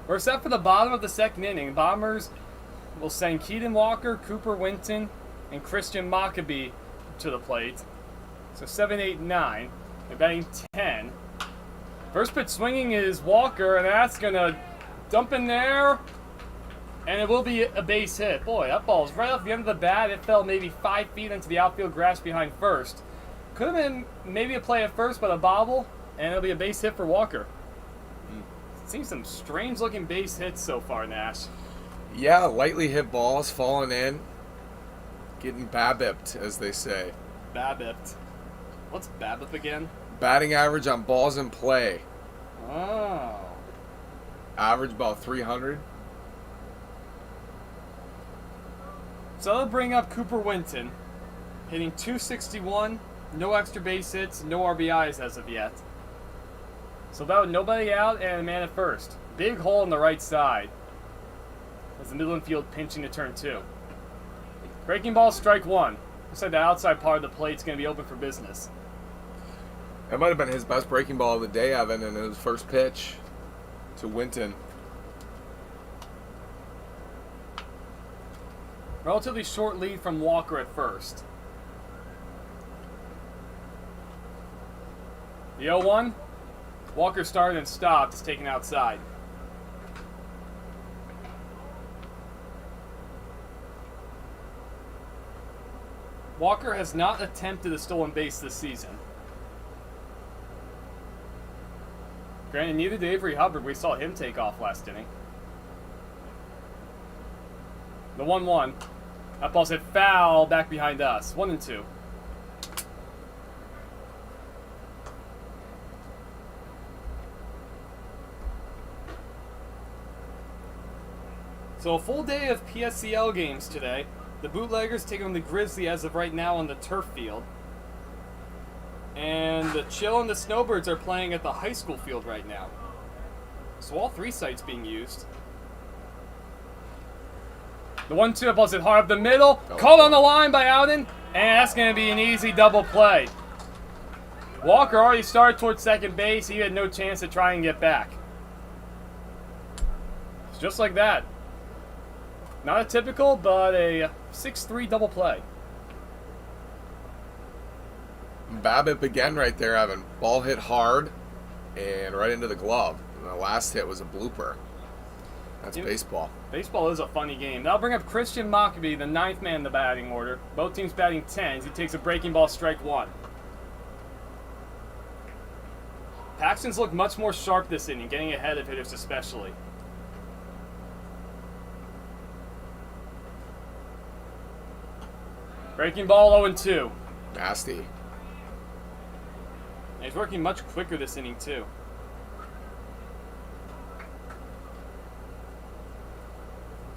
[SPEAKER 1] We're set for the bottom of the second inning. Bombers will send Keaton Walker, Cooper Winton, and Christian Maccabee to the plate. So 7, 8, 9. They're batting 10. First pitch swinging is Walker, and that's going to dump in there. And it will be a base hit. Boy, that ball's right off the end of the bat. It fell maybe 5 feet into the outfield grass behind first. Could have been maybe a play at first, but a bobble, and it'll be a base hit for Walker. Seen some strange-looking base hits so far, Nash.
[SPEAKER 2] Yeah, lightly hit balls falling in, getting BABIP'd, as they say.
[SPEAKER 1] BABIP'd. What's BABIP again?
[SPEAKER 2] Batting average on balls in play.
[SPEAKER 1] Oh.
[SPEAKER 2] Average about 300.
[SPEAKER 1] So they'll bring up Cooper Winton, hitting .261, no extra base hits, no RBIs as of yet. So about nobody out and a man at first. Big hole on the right side as the middle infield pinching to turn 2. Breaking ball, strike 1. Looks like the outside part of the plate's going to be open for business.
[SPEAKER 2] That might have been his best breaking ball of the day, Evan, in his first pitch to Winton.
[SPEAKER 1] Relatively short lead from Walker at first. The 0-1. Walker started and stopped. Is taken outside. Walker has not attempted a stolen base this season. Granted, neither did Avery Hubbard. We saw him take off last inning. The 1-1. That ball's hit foul back behind us. 1-2. So a full day of PSCL games today. The Bootleggers take on the Grizzly as of right now on the turf field. And the Chill and the Snowbirds are playing at the high school field right now. So all 3 sites being used. The 1-2 ball's hit hard up the middle. Called on the line by Alden. And that's going to be an easy double play. Walker already started towards second base. He had no chance to try and get back. It's just like that. Not a typical, but a 6-3 double play.
[SPEAKER 2] BABIP again right there, Evan. Ball hit hard and right into the glove. And the last hit was a blooper. That's baseball.
[SPEAKER 1] Baseball is a funny game. That'll bring up Christian Maccabee, the 9th man in the batting order. Both teams batting 10s. He takes a breaking ball, strike 1. Paxton's looked much more sharp this inning, getting ahead of hitters especially. Breaking ball, 0-2.
[SPEAKER 2] Nasty.
[SPEAKER 1] And he's working much quicker this inning, too.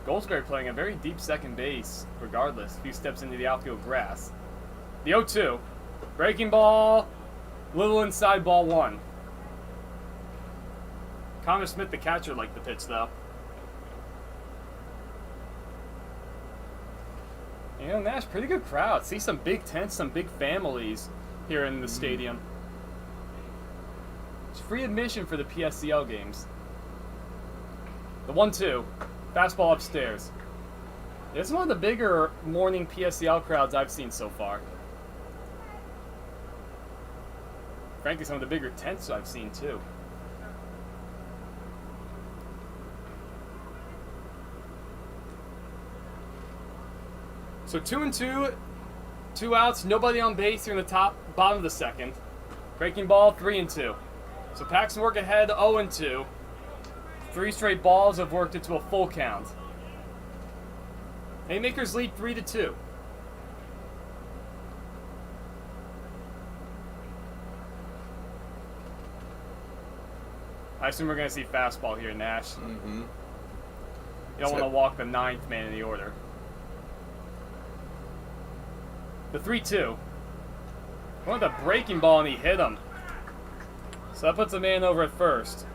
[SPEAKER 1] Goldsberry playing a very deep second base, regardless, a few steps into the outfield grass. The 0-2. Breaking ball, little inside, ball 1. Connor Smith, the catcher, liked the pitch, though. You know, Nash, pretty good crowd. See some big tents, some big families here in the stadium. It's free admission for the PSCL games. The 1-2. Fastball upstairs. It's one of the bigger morning PSCL crowds I've seen so far. Frankly, some of the bigger tents I've seen, too. So 2-2, 2 outs, nobody on base here in the bottom of the second. Breaking ball, 3-2. So Paxton work ahead, 0-2. 3 straight balls have worked into a full count. Haymakers lead 3-2. I assume we're going to see fastball here, Nash.
[SPEAKER 2] Mm-hmm.
[SPEAKER 1] You don't want to walk the 9th man in the order. The 3-2. Went with a breaking ball and he hit him. So that puts a man over at first.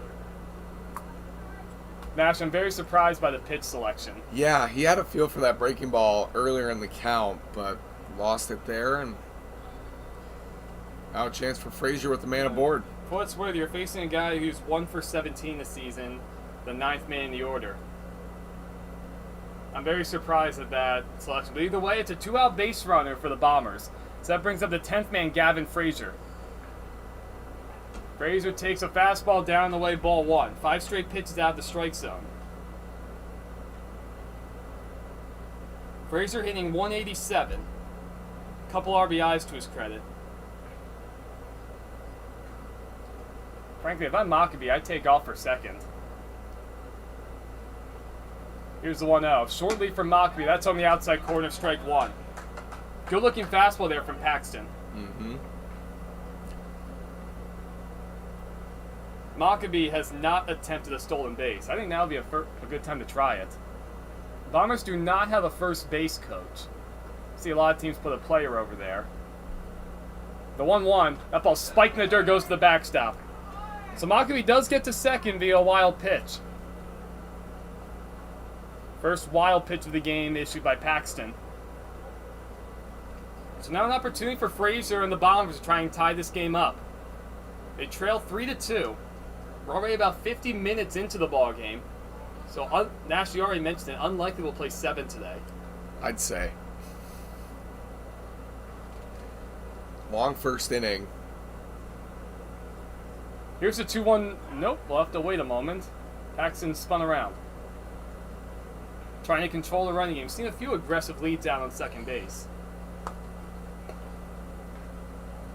[SPEAKER 1] Nash, I'm very surprised by the pitch selection.
[SPEAKER 2] Yeah, he had a feel for that breaking ball earlier in the count, but lost it there, and now a chance for Frazier with the man aboard.
[SPEAKER 1] For what it's worth, you're facing a guy who's 1 for 17 this season, the 9th man in the order. I'm very surprised at that selection. But either way, it's a 2-out base runner for the Bombers. So that brings up the 10th man, Gavin Frazier. Frazier takes a fastball down the way, ball 1. 5 straight pitches out of the strike zone. Frazier hitting 187. Couple RBIs to his credit. Frankly, if I'm Maccabee, I'd take off for second. Here's the 1-0. Short lead from Maccabee. That's on the outside corner, strike 1. Good looking fastball there from Paxton.
[SPEAKER 2] Mm-hmm.
[SPEAKER 1] Maccabee has not attempted a stolen base. I think now would be a good time to try it. Bombers do not have a first base coach. See a lot of teams put a player over there. The 1-1. That ball spiked in the dirt, goes to the backstop. So Maccabee does get to second via a wild pitch. First wild pitch of the game issued by Paxton. So now an opportunity for Frazier and the Bombers to try and tie this game up. They trail 3-2. We're already about 50 minutes into the ball game. So Nash, you already mentioned it, unlikely we'll play 7 today.
[SPEAKER 2] I'd say. Long first inning.
[SPEAKER 1] Here's the 2-1. Nope, we'll have to wait a moment. Paxton spun around. Trying to control the running game. Seen a few aggressive leads out on second base.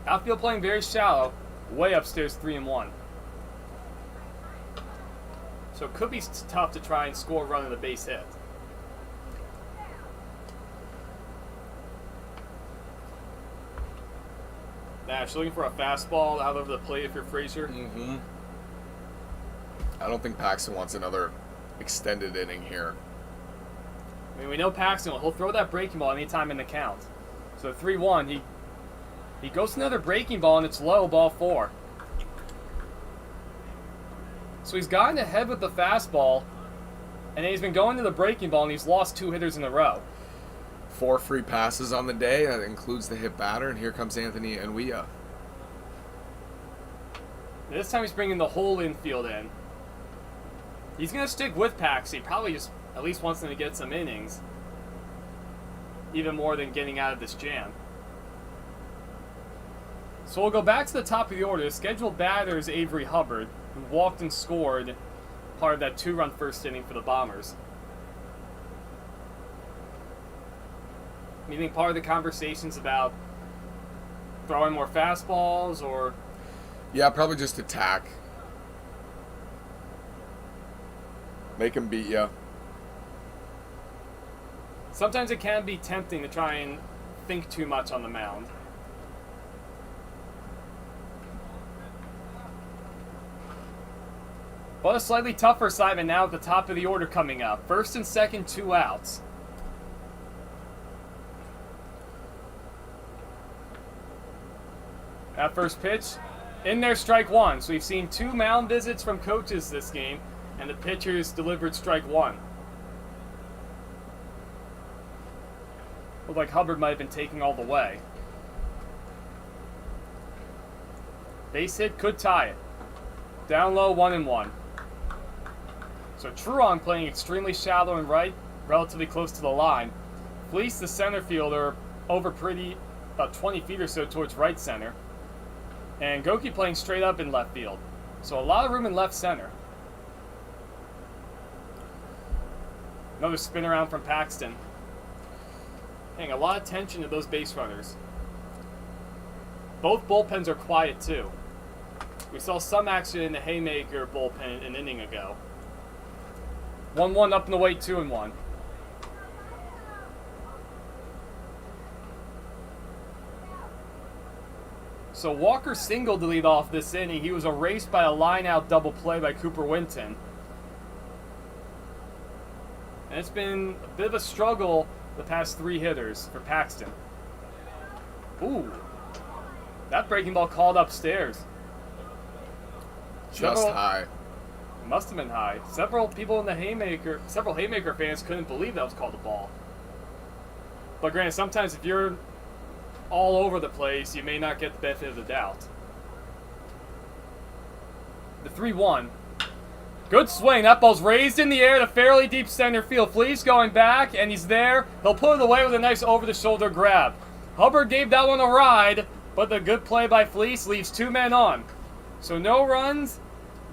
[SPEAKER 1] Outfield playing very shallow. Way upstairs, 3-1. So it could be tough to try and score a run in the base hit. Nash looking for a fastball out over the plate if you're Frazier.
[SPEAKER 2] Mm-hmm. I don't think Paxton wants another extended inning here.
[SPEAKER 1] I mean, we know Paxton, he'll throw that breaking ball anytime in the count. So 3-1, he goes to another breaking ball, and it's low, ball 4. So he's gotten ahead with the fastball, and then he's been going to the breaking ball, and he's lost 2 hitters in a row.
[SPEAKER 2] 4 free passes on the day. That includes the hit batter, and here comes Anthony Enwia.
[SPEAKER 1] This time he's bringing the whole infield in. He's going to stick with Paxton. He probably just at least wants him to get some innings. Even more than getting out of this jam. So we'll go back to the top of the order. The scheduled batter is Avery Hubbard, who walked and scored part of that 2-run first inning for the Bombers. You think part of the conversation's about throwing more fastballs or...
[SPEAKER 2] Yeah, probably just attack. Make him beat you.
[SPEAKER 1] Sometimes it can be tempting to try and think too much on the mound. But a slightly tougher assignment now at the top of the order coming up. First and second, 2 outs. That first pitch, in there, strike 1. So we've seen 2 mound visits from coaches this game, and the pitchers delivered strike 1. Looked like Hubbard might have been taking all the way. Base hit could tie it. Down low, 1-1. So Truong playing extremely shallow and right, relatively close to the line. Fleece, the center fielder, over about 20 feet or so towards right center. And Goki playing straight up in left field. So a lot of room in left center. Another spin around from Paxton. Paying a lot of attention to those base runners. Both bullpens are quiet too. We saw some action in the Haymaker bullpen an inning ago. 1-1 up and away, 2-1. So Walker singled to lead off this inning. He was erased by a line-out double play by Cooper Winton. And it's been a bit of a struggle the past 3 hitters for Paxton. Ooh. That breaking ball called upstairs.
[SPEAKER 2] Just high.
[SPEAKER 1] Must have been high. Several Haymaker fans couldn't believe that was called a ball. But granted, sometimes if you're all over the place, you may not get the benefit of the doubt. The 3-1. Good swing. That ball's raised in the air to fairly deep center field. Fleece going back, and he's there. He'll put it away with a nice over-the-shoulder grab. Hubbard gave that one a ride, but the good play by Fleece leaves 2 men on. So no runs,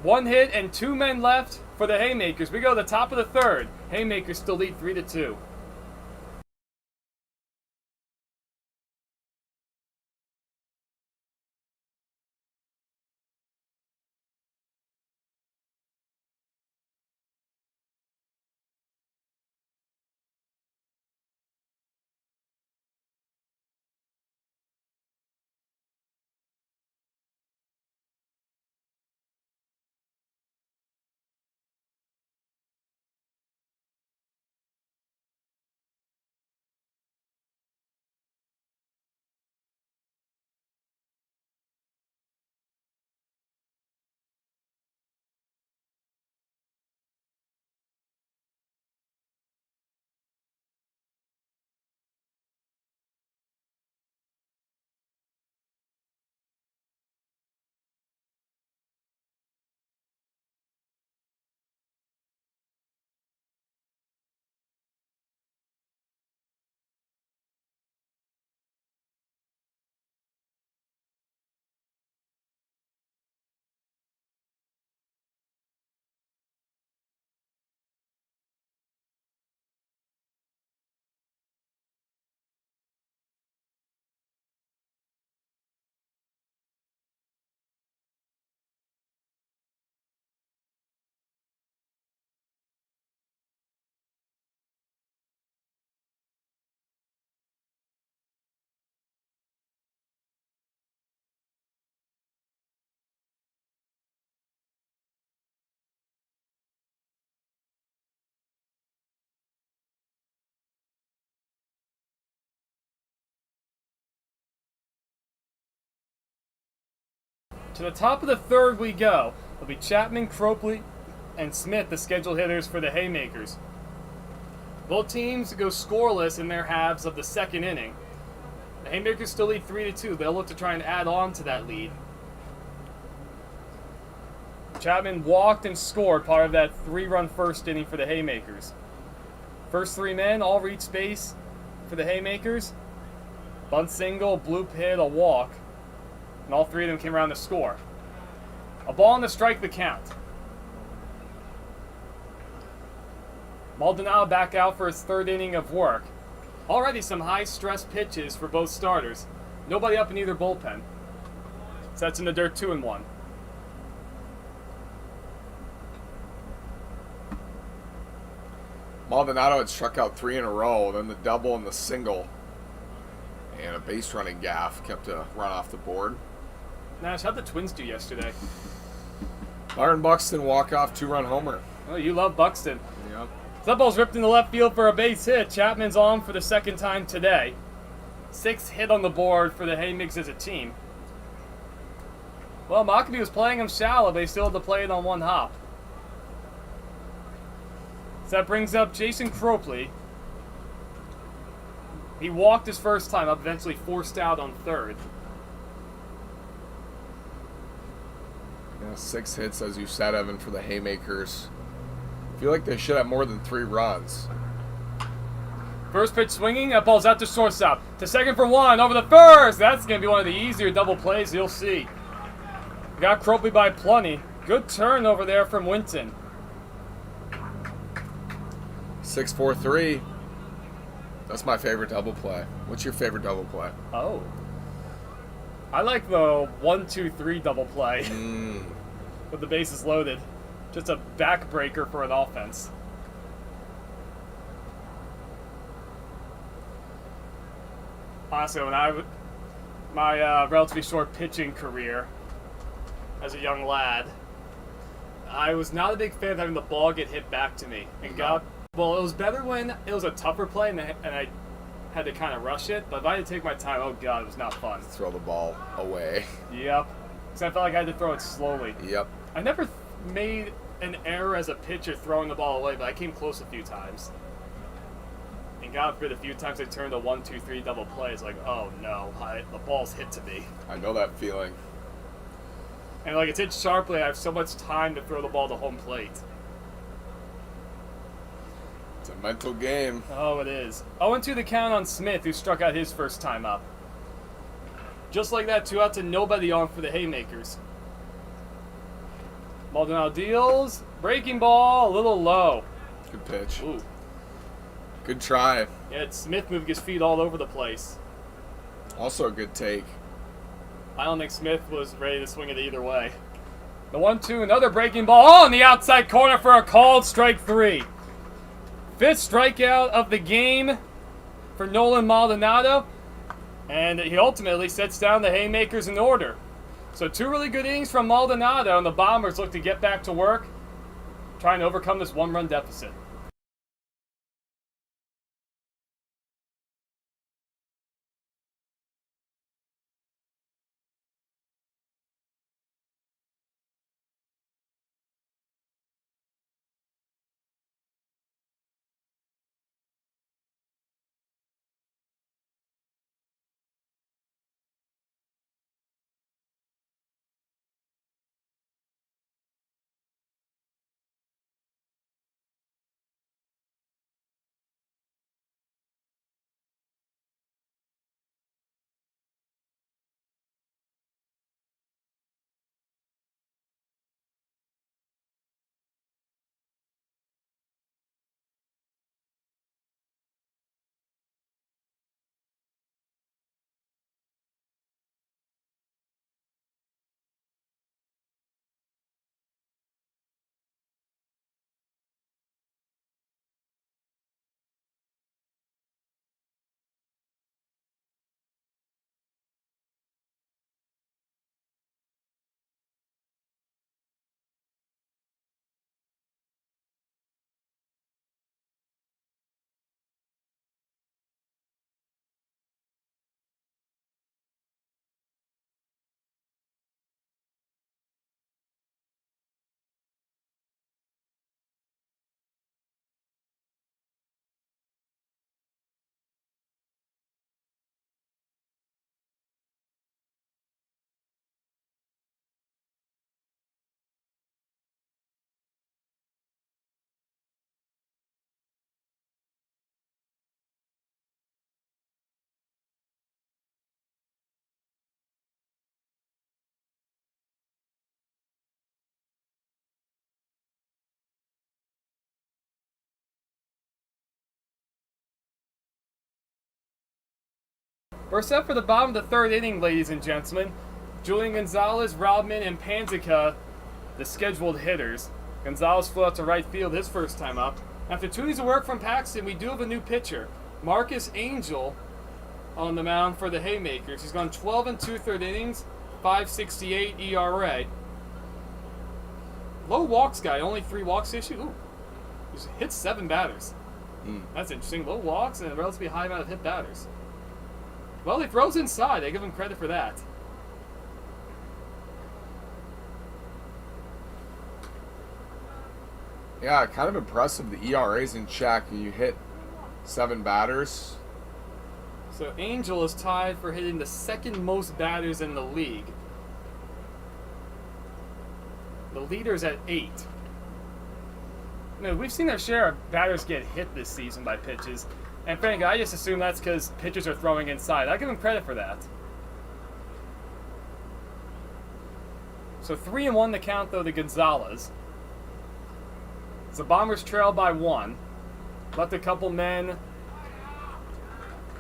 [SPEAKER 1] 1 hit, and 2 men left for the Haymakers. We go to the top of the 3rd. Haymakers still lead 3-2. To the top of the 3rd we go. It'll be Chapman, Cropley, and Smith, the scheduled hitters for the Haymakers. Both teams go scoreless in their halves of the 2nd inning. The Haymakers still lead 3-2. They'll look to try and add on to that lead. Chapman walked and scored part of that 3-run 1st inning for the Haymakers. First 3 men all reached base for the Haymakers. Bunt single, bloop hit, a walk. And all 3 of them came around to score. A ball and a strike the count. Maldonado back out for his 3rd inning of work. Already some high-stress pitches for both starters. Nobody up in either bullpen. Sets in the dirt 2-1.
[SPEAKER 2] Maldonado had struck out 3 in a row, then the double and the single. And a base running gaff kept a run off the board.
[SPEAKER 1] Nash, how'd the Twins do yesterday?
[SPEAKER 2] Byron Buxton walk-off 2-run homer.
[SPEAKER 1] Oh, you love Buxton.
[SPEAKER 2] Yep.
[SPEAKER 1] That ball's ripped in the left field for a base hit. Chapman's on for the 2nd time today. 6th hit on the board for the Haymakers as a team. Well, Mockabee was playing him shallow, but he still had to play it on 1 hop. So that brings up Jason Cropley. He walked his first time up, eventually forced out on 3rd.
[SPEAKER 2] Yeah, 6 hits, as you said, Evan, for the Haymakers. I feel like they should have more than 3 runs.
[SPEAKER 1] First pitch swinging, that ball's out to shortstop. To second for 1, over the first. That's going to be one of the easier double plays you'll see. Got Cropley by plenty. Good turn over there from Winton.
[SPEAKER 2] 6-4-3. That's my favorite double play. What's your favorite double play?
[SPEAKER 1] Oh. I like the 1-2-3 double play with the bases loaded. Just a backbreaker for an offense. Honestly, when my relatively short pitching career as a young lad, I was not a big fan of having the ball get hit back to me. And well, it was better when it was a tougher play and I had to kind of rush it, but if I had to take my time, oh god, it was not fun.
[SPEAKER 2] Throw the ball away.
[SPEAKER 1] Yep. Because I felt like I had to throw it slowly.
[SPEAKER 2] Yep.
[SPEAKER 1] I never made an error as a pitcher throwing the ball away, but I came close a few times. And God forbid, a few times I turned a 1-2-3 double play. It's like, oh no, the ball's hit to me.
[SPEAKER 2] I know that feeling.
[SPEAKER 1] And like it's hit sharply, I have so much time to throw the ball to home plate.
[SPEAKER 2] It's a mental game.
[SPEAKER 1] Oh, it is. 0-2 the count on Smith, who struck out his first time up. Just like that, 2 outs and nobody on for the Haymakers. Maldonado deals. Breaking ball, a little low.
[SPEAKER 2] Good pitch.
[SPEAKER 1] Ooh.
[SPEAKER 2] Good try.
[SPEAKER 1] Yeah, Smith moving his feet all over the place.
[SPEAKER 2] Also a good take.
[SPEAKER 1] I don't think Smith was ready to swing it either way. The 1-2, another breaking ball. Oh, in the outside corner for a called strike 3. 5th strikeout of the game for Nolan Maldonado. And he ultimately sets down the Haymakers in order. So 2 really good innings from Maldonado, and the Bombers look to get back to work, trying to overcome this 1-run deficit. We're set for the bottom of the 3rd inning, ladies and gentlemen. Julian Gonzalez, Rodman, and Panzica, the scheduled hitters. Gonzalez flew out to right field his first time up. After 2 innings of work from Paxton, we do have a new pitcher. Marcus Angel on the mound for the Haymakers. He's gone 12 and 2/3 innings, 5.68 ERA. Low walks guy, only 3 walks issued. Ooh, he's hit 7 batters. That's interesting. Low walks and a relatively high amount of hit batters. Well, he throws inside. I give him credit for that.
[SPEAKER 2] Yeah, kind of impressive. The ERA's in check. You hit 7 batters.
[SPEAKER 1] So Angel is tied for hitting the 2nd most batters in the league. The leader's at 8. We've seen our share of batters get hit this season by pitches. And frankly, I just assume that's because pitchers are throwing inside. I give him credit for that. So 3-1 the count, though, to Gonzalez. The Bombers trail by 1. Left a couple men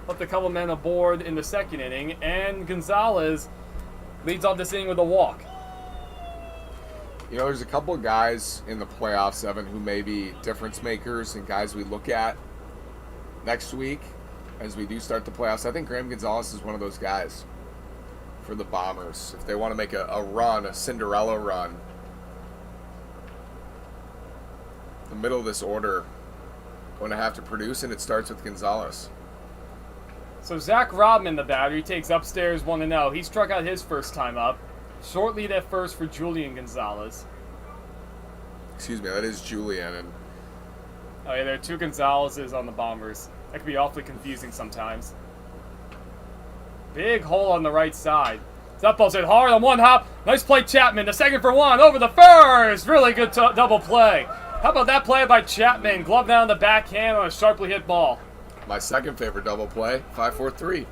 [SPEAKER 1] aboard in the 2nd inning, and Gonzalez leads off this inning with a walk.
[SPEAKER 2] You know, there's a couple of guys in the playoffs, Evan, who may be difference makers and guys we look at next week as we do start the playoffs. I think Graham Gonzalez is one of those guys for the Bombers. If they want to make a run, a Cinderella run, the middle of this order going to have to produce, and it starts with Gonzalez.
[SPEAKER 1] So Zach Rodman, the batter, he takes upstairs 1-0. He struck out his first time up. Short lead at first for Julian Gonzalez.
[SPEAKER 2] Excuse me, that is Julian. And
[SPEAKER 1] oh yeah, there are 2 Gonzalez's on the Bombers. That can be awfully confusing sometimes. Big hole on the right side. It's That ball's hit hard on one hop. Nice play, Chapman. The second for one over the first. Really good double play. How about that play by Chapman? Glove down the backhand on a sharply hit ball.
[SPEAKER 2] My second favorite double play, 5-4-3.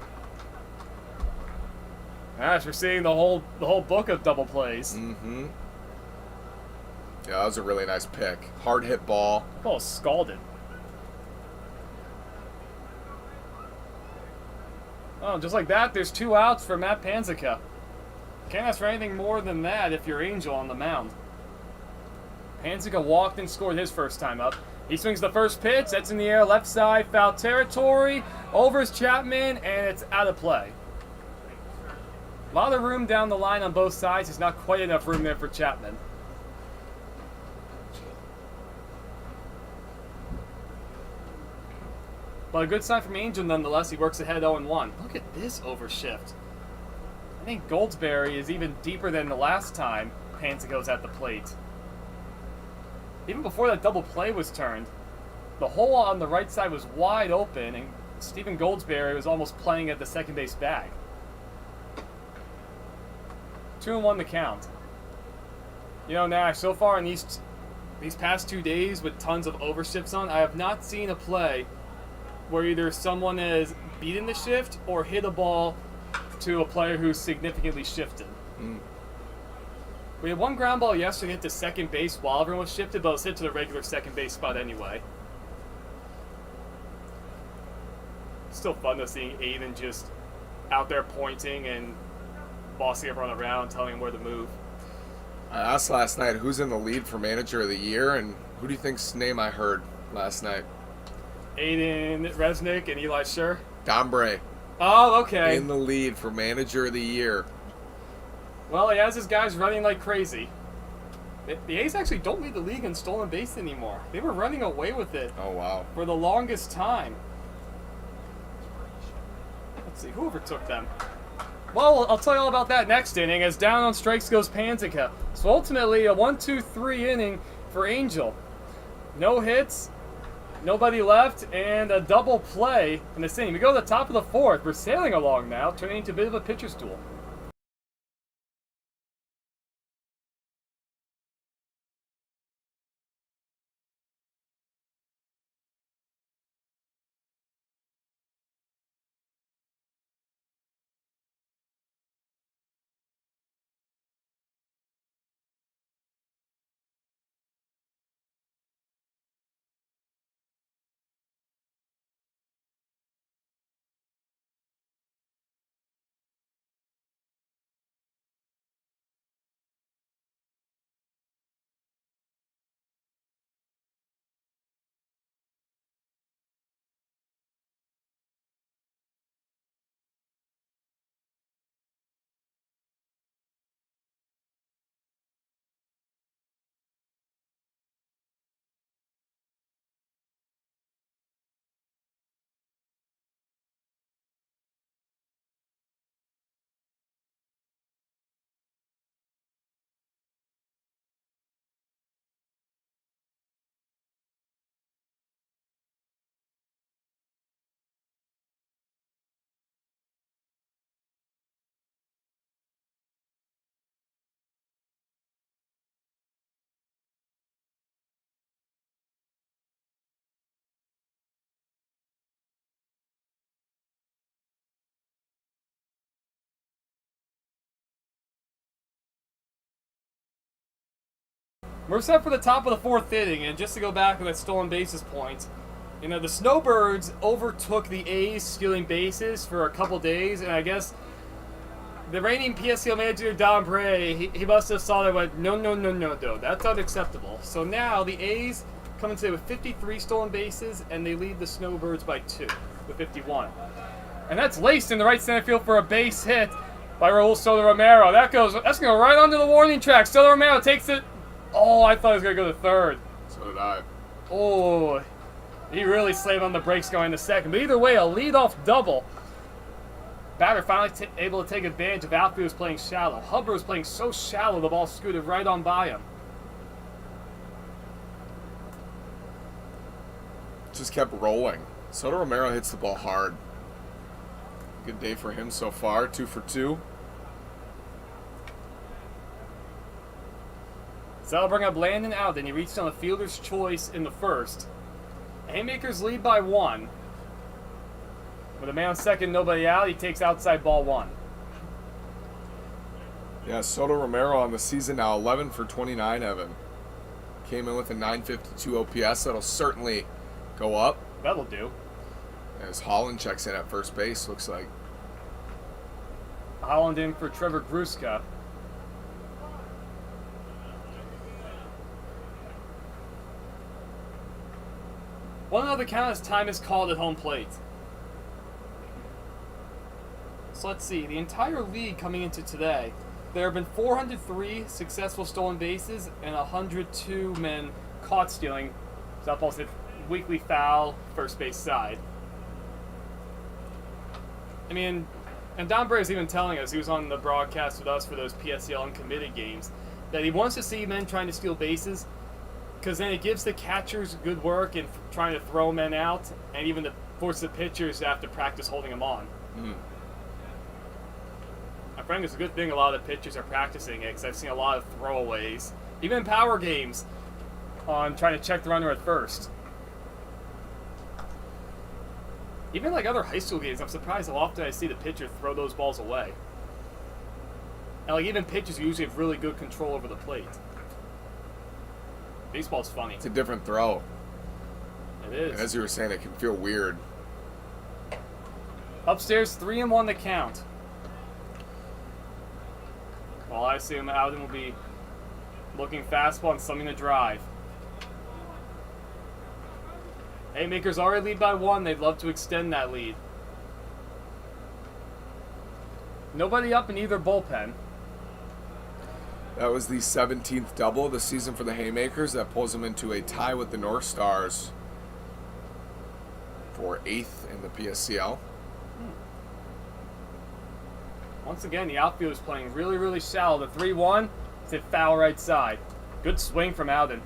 [SPEAKER 1] Gosh, we're seeing the whole book of double plays.
[SPEAKER 2] Mm-hmm. Yeah, that was a really nice pick. Hard hit ball.
[SPEAKER 1] Ball scalded. Oh, just like that, there's 2 outs for Matt Panzica. Can't ask for anything more than that if you're Angel on the mound. Panzica walked and scored his first time up. He swings the first pitch. That's in the air, left side, foul territory. Over is Chapman, and it's out of play. A lot of room down the line on both sides. There's not quite enough room there for Chapman. But a good sign from Angel nonetheless. He works ahead 0-1. Look at this overshift. I think Goldsberry is even deeper than the last time Panzica was at the plate. Even before that double play was turned, the hole on the right side was wide open, and Stephen Goldsberry was almost playing at the second base bag. 2-1 the count. You know, Nash, so far in these past 2 days with tons of overshifts on, I have not seen a play where either someone has beaten the shift or hit a ball to a player who's significantly shifted. We had one ground ball yesterday hit to second base while everyone was shifted, but it was hit to the regular second base spot anyway. Still fun to see Aiden just out there pointing and bossing everyone around, telling him where to move.
[SPEAKER 2] I asked last night who's in the lead for Manager of the Year, and who do you think's name I heard last night?
[SPEAKER 1] Aiden Resnick and Eli Scher.
[SPEAKER 2] Dombre.
[SPEAKER 1] Oh, okay.
[SPEAKER 2] In the lead for Manager of the Year.
[SPEAKER 1] Well, he has his guys running like crazy. The A's actually don't lead the league in stolen base anymore. They were running away with it.
[SPEAKER 2] Oh, wow.
[SPEAKER 1] For the longest time. Let's see, who overtook them? Well, I'll tell you all about that next inning, as down on strikes goes Panzica. So ultimately, a 1-2-3 inning for Angel. No hits, nobody left, and a double play in this inning. We go to the top of the 4th. We're sailing along now, turning into a bit of a pitcher's duel. We're set for the top of the 4th inning, and just to go back on that stolen bases point, you know, the Snowbirds overtook the A's stealing bases for a couple days, and I guess the reigning PSCL manager, Don Bray, he must have saw that and went, no, that's unacceptable. So now the A's come in today with 53 stolen bases, and they lead the Snowbirds by 2 with 51. And that's laced in the right center field for a base hit by Raul Soto Romero. That's going to go right onto the warning track. Soto Romero takes it. Oh, I thought he was going to go to third.
[SPEAKER 2] So did I.
[SPEAKER 1] Oh, he really slammed on the brakes going to second. But either way, a leadoff double. Batter finally able to take advantage of outfielders playing shallow. Hubbard was playing so shallow, the ball scooted right on by him.
[SPEAKER 2] Just kept rolling. Soto Romero hits the ball hard. Good day for him so far. 2 for 2.
[SPEAKER 1] So that'll bring up Landon Alden. He reached on a fielder's choice in the first. Haymakers lead by 1. With a man on second, nobody out, he takes outside ball 1.
[SPEAKER 2] Yeah, Soto Romero on the season now, 11 for 29, Evan. Came in with a 952 OPS. That'll certainly go up.
[SPEAKER 1] That'll do.
[SPEAKER 2] As Holland checks in at first base, looks like.
[SPEAKER 1] Holland in for Trevor Gruska. One other count as time is called at home plate. So let's see, the entire league coming into today, there have been 403 successful stolen bases and 102 men caught stealing. So that's also weekly foul, first base side. I mean, and Don Bray's even telling us, he was on the broadcast with us for those PSCL uncommitted games, that he wants to see men trying to steal bases because then it gives the catchers good work in trying to throw men out, and even to force the pitchers to have to practice holding them on. I think it's a good thing a lot of the pitchers are practicing it, because I've seen a lot of throwaways, even in power games, on trying to check the runner at first. Even like other high school games, I'm surprised how often I see the pitcher throw those balls away. And like even pitchers usually have really good control over the plate. Baseball's funny.
[SPEAKER 2] It's a different throw.
[SPEAKER 1] It is.
[SPEAKER 2] And as you were saying, it can feel weird.
[SPEAKER 1] Upstairs, 3-1 the count. Well, I assume Alden will be looking fastball and slumming the drive. Haymakers already lead by 1. They'd love to extend that lead. Nobody up in either bullpen.
[SPEAKER 2] That was the 17th double of the season for the Haymakers. That pulls them into a tie with the North Stars for 8th in the PSCL.
[SPEAKER 1] Once again, the outfield is playing really, really shallow. The 3-1, it's hit foul right side. Good swing from Alden.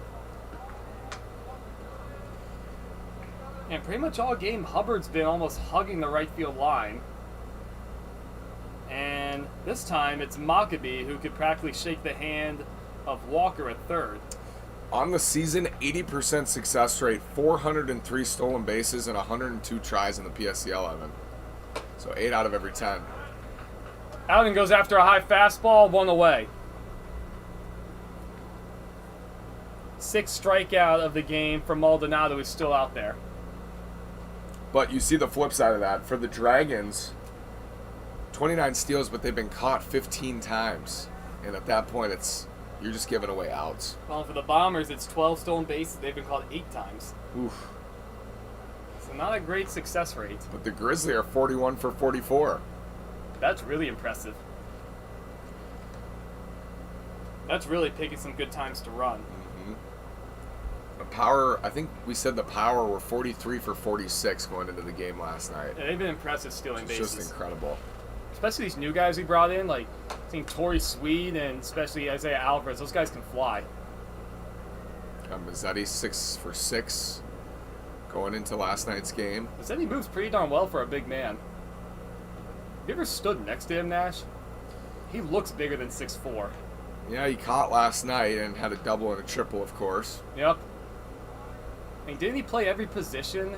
[SPEAKER 1] And pretty much all game, Hubbard's been almost hugging the right field line. And this time, it's Maccabee who could practically shake the hand of Walker at third.
[SPEAKER 2] On the season, 80% success rate, 403 stolen bases, and 102 tries in the PSCL, Evan. So 8 out of every 10.
[SPEAKER 1] Alden goes after a high fastball, 1 away. 6th strikeout of the game from Maldonado, who's still out there.
[SPEAKER 2] But you see the flip side of that. For the Dragons, 29 steals, but they've been caught 15 times. And at that point, you're just giving away outs.
[SPEAKER 1] Well, for the Bombers, it's 12 stolen bases. They've been caught 8 times.
[SPEAKER 2] Oof.
[SPEAKER 1] So not a great success rate.
[SPEAKER 2] But the Grizzly are 41 for 44.
[SPEAKER 1] That's really impressive. That's really picking some good times to run.
[SPEAKER 2] The Power, I think we said the Power were 43 for 46 going into the game last night.
[SPEAKER 1] Yeah, they've been impressive stealing bases.
[SPEAKER 2] It's just incredible.
[SPEAKER 1] Especially these new guys we brought in, like I think Torrey Swede and especially Isaiah Alvarez. Those guys can fly.
[SPEAKER 2] Mazzetti 6 for 6 going into last night's game.
[SPEAKER 1] Mazzetti moves pretty darn well for a big man. You ever stood next to him, Nash? He looks bigger than 6'4".
[SPEAKER 2] Yeah, he caught last night and had a double and a triple, of course.
[SPEAKER 1] Yep. I mean, didn't he play every position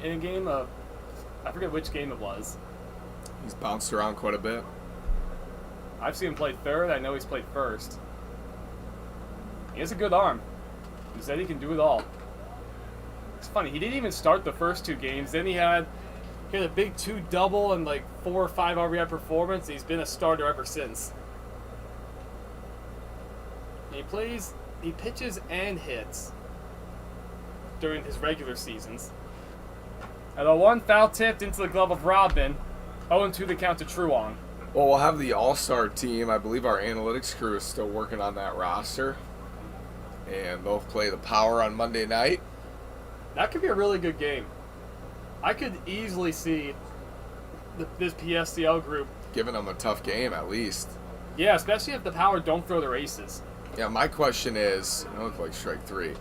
[SPEAKER 1] in a game of... I forget which game it was.
[SPEAKER 2] He's bounced around quite a bit.
[SPEAKER 1] I've seen him play third. I know he's played first. He has a good arm. He said he can do it all. It's funny. He didn't even start the first 2 games. Then he had a big 2 double and like 4 or 5 RBI performance. He's been a starter ever since. And he pitches and hits during his regular seasons. And a 1 foul tipped into the glove of Robin. 0-2 the count to Truong.
[SPEAKER 2] Well, we'll have the All-Star team. I believe our analytics crew is still working on that roster. And they'll play the Power on Monday night.
[SPEAKER 1] That could be a really good game. I could easily see this PSCL group
[SPEAKER 2] giving them a tough game, at least.
[SPEAKER 1] Yeah, especially if the Power don't throw their aces.
[SPEAKER 2] Yeah, my question is, it looked like strike 3.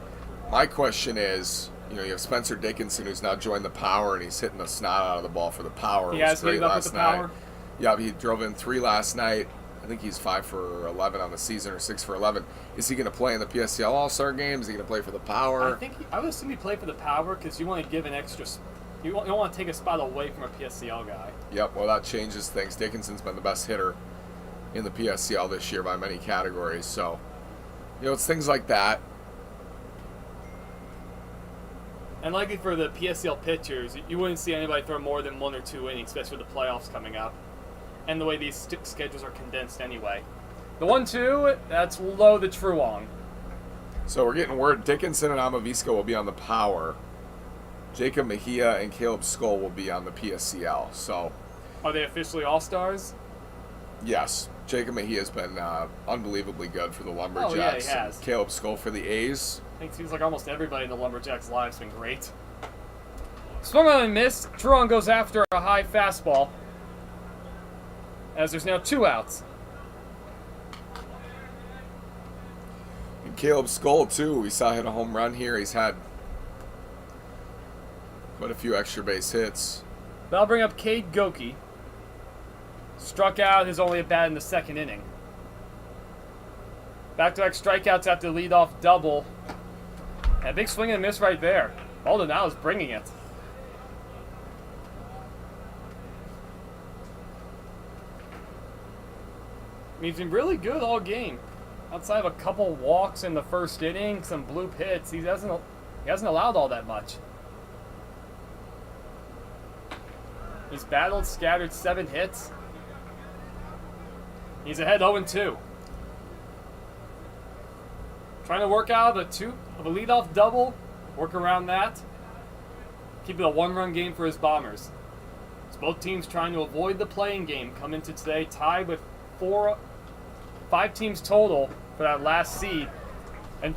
[SPEAKER 2] My question is, you have Spencer Dickinson, who's now joined the Power, and he's hitting the snot out of the ball for the Power.
[SPEAKER 1] He has hit it up with the Power?
[SPEAKER 2] Yeah, he drove in 3 last night. I think he's 5 for 11 on the season or 6 for 11. Is he going to play in the PSCL All-Star game? Is he going to play for the Power?
[SPEAKER 1] I would assume he played for the Power because you want to give an extra. You don't want to take a spot away from a PSCL guy.
[SPEAKER 2] Yep. Well, that changes things. Dickinson's been the best hitter in the PSCL this year by many categories. So, it's things like that.
[SPEAKER 1] And likely for the PSCL pitchers, you wouldn't see anybody throw more than 1 or 2 innings, especially with the playoffs coming up. And the way these schedules are condensed anyway. The 1-2, that's low to Truong.
[SPEAKER 2] So we're getting word Dickinson and Amavisco will be on the Power. Jacob Mejia and Caleb Skull will be on the PSCL. So,
[SPEAKER 1] are they officially All-Stars?
[SPEAKER 2] Yes. Jacob Mejia has been unbelievably good for the Lumberjacks.
[SPEAKER 1] Oh, yeah, he has.
[SPEAKER 2] Caleb Skull for the A's.
[SPEAKER 1] I think it seems like almost everybody in the Lumberjacks' lives has been great. Swung on and missed. Truong goes after a high fastball, as there's now 2 outs.
[SPEAKER 2] And Caleb Skull, too, we saw hit a home run here. He's had quite a few extra base hits.
[SPEAKER 1] That'll bring up Cade Goki. Struck out his only at bat in the 2nd inning. Back-to-back strikeouts after the leadoff double. And a big swing and a miss right there. Maldonado's bringing it. He's been really good all game. Outside of a couple walks in the 1st inning, some bloop hits, he hasn't allowed all that much. He's battled, scattered 7 hits. He's ahead 0-2. Trying to work out of a leadoff double, work around that. Keep it a 1-run game for his Bombers. It's both teams trying to avoid the playing game. Come into today tied with 5 teams total for that last seed. And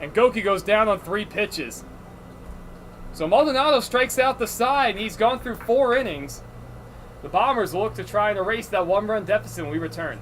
[SPEAKER 1] Goki goes down on 3 pitches. So Maldonado strikes out the side, and he's gone through 4 innings. The Bombers will look to try and erase that 1-run deficit when we return.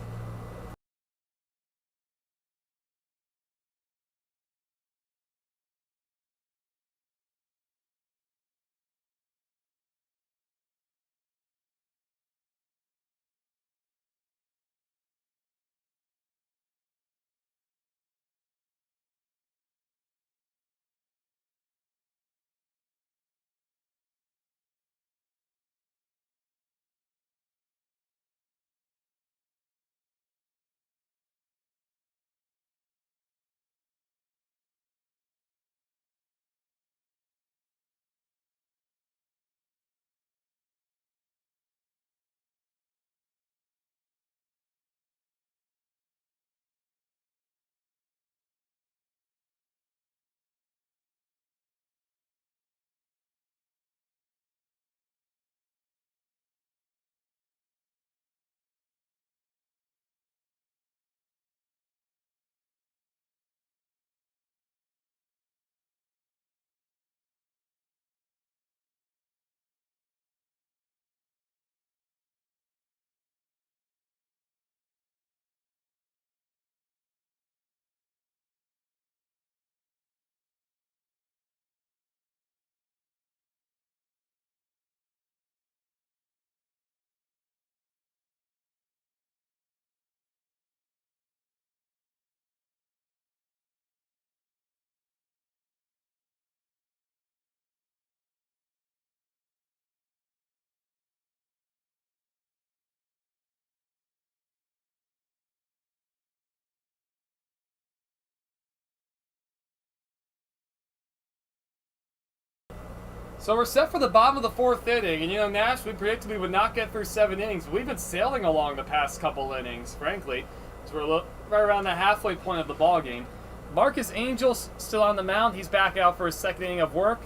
[SPEAKER 1] So we're set for the bottom of the 4th inning, and Nash, we predicted we would not get through 7 innings. We've been sailing along the past couple innings, frankly. So we're right around the halfway point of the ball game. Marcus Angel's still on the mound. He's back out for his 2nd inning of work.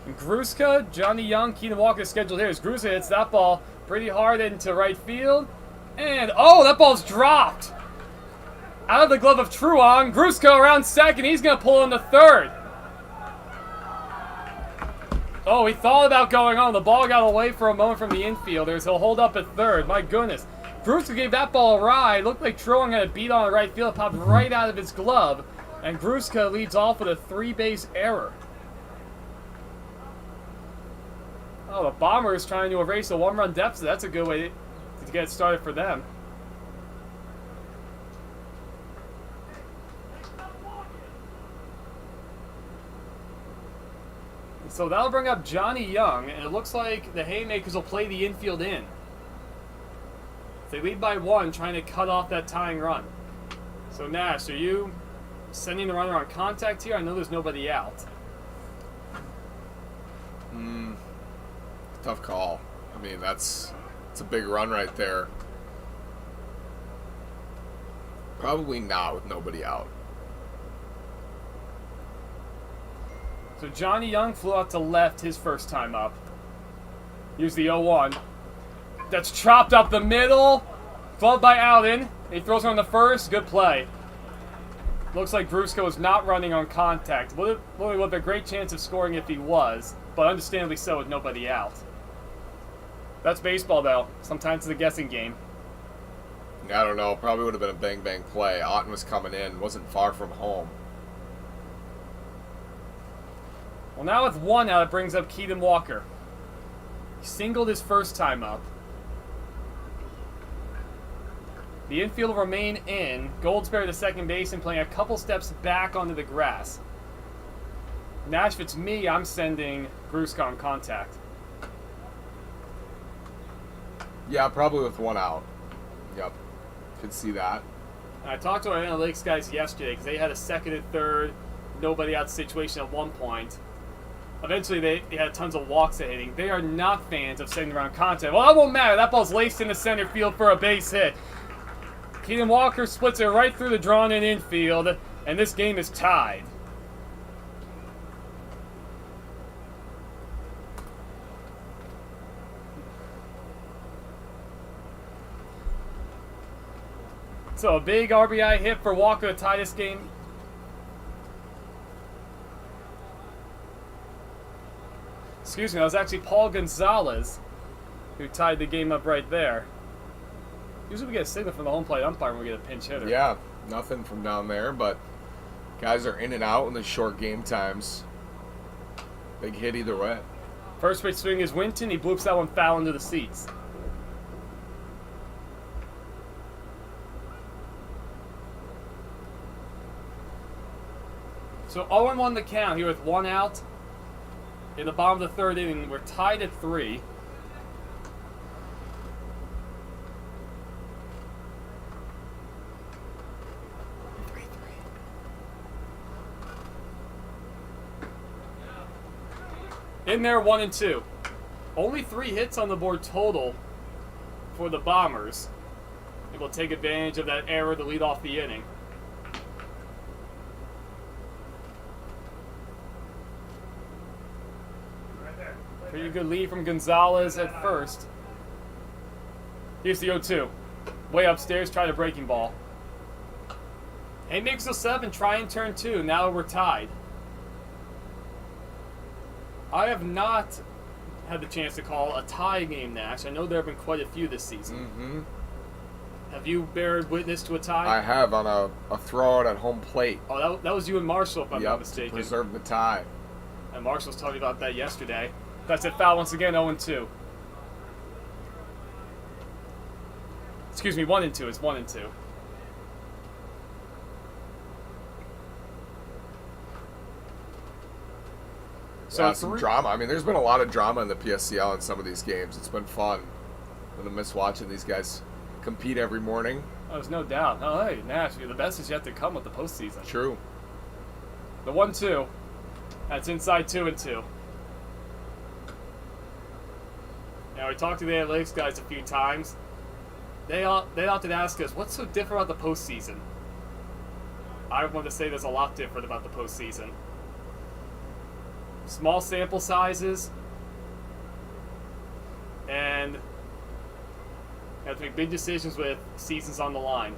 [SPEAKER 1] And Gruska, Johnny Young, Keenan Walker scheduled here. As Gruska hits that ball pretty hard into right field. And, that ball's dropped! Out of the glove of Truong. Gruska around 2nd. He's going to pull into 3rd. Oh, he thought about going on. The ball got away for a moment from the infielders. He'll hold up at 3rd. My goodness. Gruska gave that ball a ride. Looked like Truong had a beat on the right field. It popped right out of his glove. And Gruska leads off with a 3-base error. Oh, the Bombers trying to erase a 1-run deficit. That's a good way to get it started for them. So that'll bring up Johnny Young, and it looks like the Haymakers will play the infield in. They lead by 1, trying to cut off that tying run. So Nash, are you sending the runner on contact here? I know there's nobody out.
[SPEAKER 2] Tough call. I mean, it's a big run right there. Probably not with nobody out.
[SPEAKER 1] So Johnny Young flew out to left his first time up. Here's the 0-1. That's chopped up the middle. Followed by Alden. He throws it on the first. Good play. Looks like Brusco is not running on contact. Would have a great chance of scoring if he was, but understandably so with nobody out. That's baseball, though. Sometimes it's a guessing game.
[SPEAKER 2] I don't know. Probably would have been a bang-bang play. Otten was coming in. Wasn't far from home.
[SPEAKER 1] Well, now with 1 out, it brings up Keaton Walker. He singled his first time up. The infield will remain in. Goldsberry, the second baseman, playing a couple steps back onto the grass. Nash, if it's me, I'm sending Brusco on contact.
[SPEAKER 2] Yeah, probably with 1 out. Yep. Could see that.
[SPEAKER 1] And I talked to our analytics guys yesterday because they had a second and third, nobody out situation at one point. Eventually, they had tons of walks at hitting. They are not fans of sending around contact. Well, that won't matter. That ball's laced into center field for a base hit. Keaton Walker splits it right through the drawn-in infield, and this game is tied. So a big RBI hit for Walker to tie this game. Excuse me, that was actually Paul Gonzalez who tied the game up right there. Usually we get a signal from the home plate umpire when we get a pinch hitter.
[SPEAKER 2] Yeah, nothing from down there, but guys are in and out in the short game times. Big hit either way.
[SPEAKER 1] First pitch swing is Winton. He bloops that one foul into the seats. So 0-1 the count here with 1 out. In the bottom of the third inning, we're tied at 3. In there, 1 and 2. Only 3 hits on the board total for the Bombers. They will take advantage of that error to lead off the inning. Pretty good lead from Gonzalez at first. Here's the 0-2. Way upstairs, try the breaking ball. Haymakers 7, try and turn 2. Now we're tied. I have not had the chance to call a tie game, Nash. I know there have been quite a few this season.
[SPEAKER 2] Mm-hmm.
[SPEAKER 1] Have you bared witness to a tie?
[SPEAKER 2] I have on a throw-out at home plate.
[SPEAKER 1] Oh, that was you and Marshall, if I'm not
[SPEAKER 2] To
[SPEAKER 1] mistaken.
[SPEAKER 2] preserve the tie.
[SPEAKER 1] And Marshall was telling me about that yesterday. That's it, foul once again, 0-2. Excuse me, 1-2. It's 1-2.
[SPEAKER 2] So some drama. I mean, there's been a lot of drama in the PSCL in some of these games. It's been fun. I'm gonna miss watching these guys compete every morning.
[SPEAKER 1] Oh, there's no doubt. Oh, hey, Nash, the best is yet to come with the postseason.
[SPEAKER 2] True.
[SPEAKER 1] The 1-2. That's inside 2-2. Now, we talked to the analytics guys a few times. They often ask us, what's so different about the postseason? I want to say there's a lot different about the postseason. Small sample sizes, and you have to make big decisions with seasons on the line.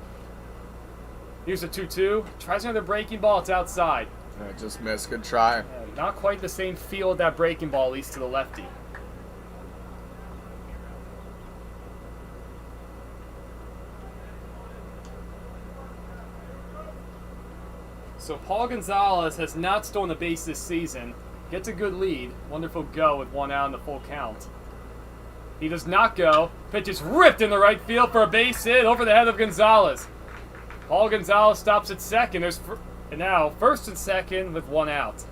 [SPEAKER 1] Here's a 2-2. Tries another breaking ball. It's outside.
[SPEAKER 2] Yeah, just missed. Good try.
[SPEAKER 1] Yeah, not quite the same feel of that breaking ball, at least to the lefty. So Paul Gonzalez has not stolen a base this season. Gets a good lead. Wonderful go with 1 out in the full count. He does not go. Pitch is ripped in the right field for a base hit over the head of Gonzalez. Paul Gonzalez stops at second. There's now first and second with 1 out.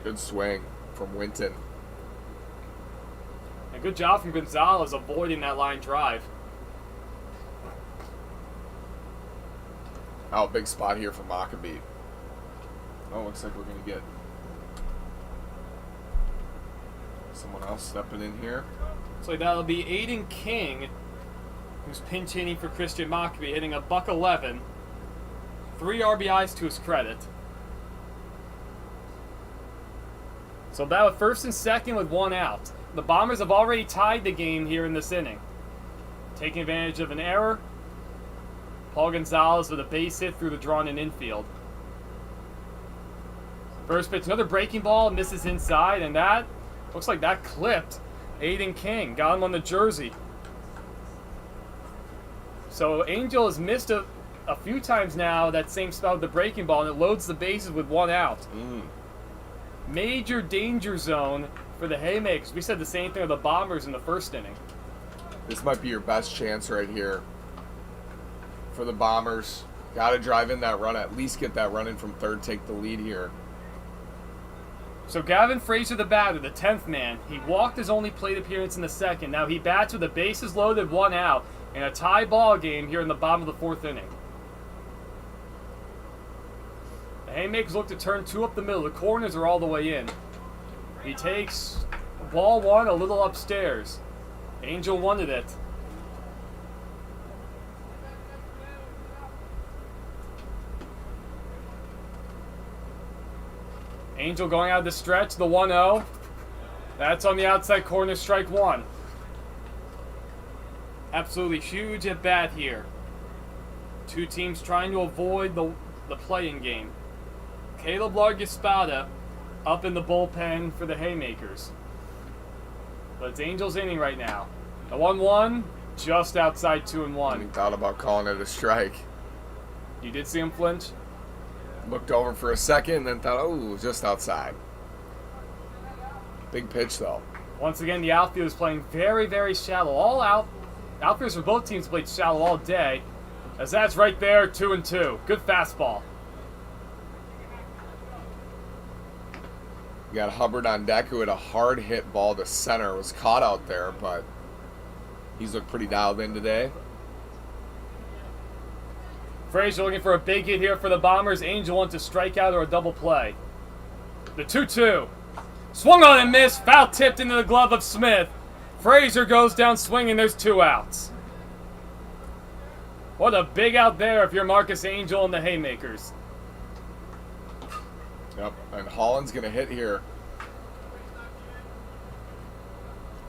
[SPEAKER 2] Good swing from Winton.
[SPEAKER 1] And good job from Gonzalez avoiding that line drive.
[SPEAKER 2] Oh, big spot here for Maccabee. Oh, looks like we're going to get someone else stepping in here.
[SPEAKER 1] So that'll be Aiden King, who's pinch hitting for Christian Maccabee, hitting a .111. 3 RBIs to his credit. So about first and second with 1 out. The Bombers have already tied the game here in this inning. Taking advantage of an error, Paul Gonzalez with a base hit through the drawn-in infield. First pitch, another breaking ball, misses inside, and that looks like that clipped Aiden King. Got him on the jersey. So Angel has missed a few times now that same spot with the breaking ball, and it loads the bases with 1 out. Major danger zone for the Haymakers. We said the same thing with the Bombers in the first inning.
[SPEAKER 2] This might be your best chance right here for the Bombers. Got to drive in that run, at least get that run in from third, take the lead here.
[SPEAKER 1] So Gavin Frazier, the batter, the 10th man, he walked his only plate appearance in the second. Now he bats with the bases loaded, 1 out, in a tie ball game here in the bottom of the 4th inning. The Haymakers look to turn 2 up the middle. The corners are all the way in. He takes ball 1 a little upstairs. Angel wanted it. Angel going out of the stretch, the 1-0. That's on the outside corner, strike 1. Absolutely huge at bat here. 2 teams trying to avoid the play-in game. Caleb Largaspada up in the bullpen for the Haymakers. But it's Angels inning right now. The 1-1, just outside 2-1.
[SPEAKER 2] He thought about calling it a strike.
[SPEAKER 1] You did see him flinch?
[SPEAKER 2] Looked over for a second and then thought, oh, just outside. Big pitch, though.
[SPEAKER 1] Once again, the outfield is playing very, very shallow. Outfielders for both teams played shallow all day. As that's right there, 2-2. Good fastball.
[SPEAKER 2] You got Hubbard on deck, who had a hard hit ball to center. Was caught out there, but he's looked pretty dialed in today.
[SPEAKER 1] Frazier looking for a big hit here for the Bombers. Angel wants a strikeout or a double play. The 2-2. Swung on and missed. Foul tipped into the glove of Smith. Frazier goes down swinging. There's 2 outs. What a big out there if you're Marcus Angel and the Haymakers.
[SPEAKER 2] Yep, and Holland's going to hit here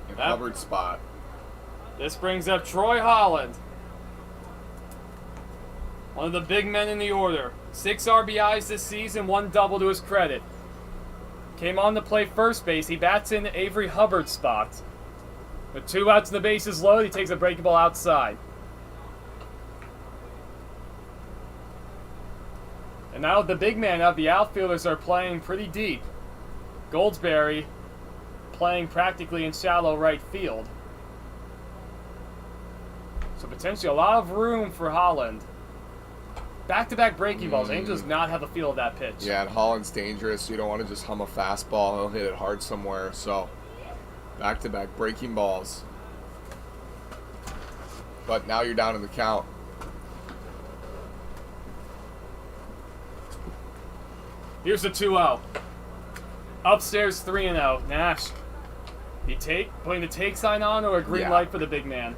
[SPEAKER 2] in Hubbard's spot.
[SPEAKER 1] This brings up Troy Holland. One of the big men in the order. 6 RBIs this season, 1 double to his credit. Came on to play first base. He bats in Avery Hubbard's spot. With 2 outs and the bases loaded, he takes a breaking ball outside. And now with the big man out, the outfielders are playing pretty deep. Goldsberry playing practically in shallow right field. So potentially a lot of room for Holland. Back-to-back breaking balls. Angel does not have a feel of that pitch.
[SPEAKER 2] Yeah, and Holland's dangerous. You don't want to just hum a fastball. He'll hit it hard somewhere. So back-to-back breaking balls. But now you're down in the count.
[SPEAKER 1] Here's the 2-0. Upstairs 3-0. Nash. Putting the take sign on or a green light for the big man?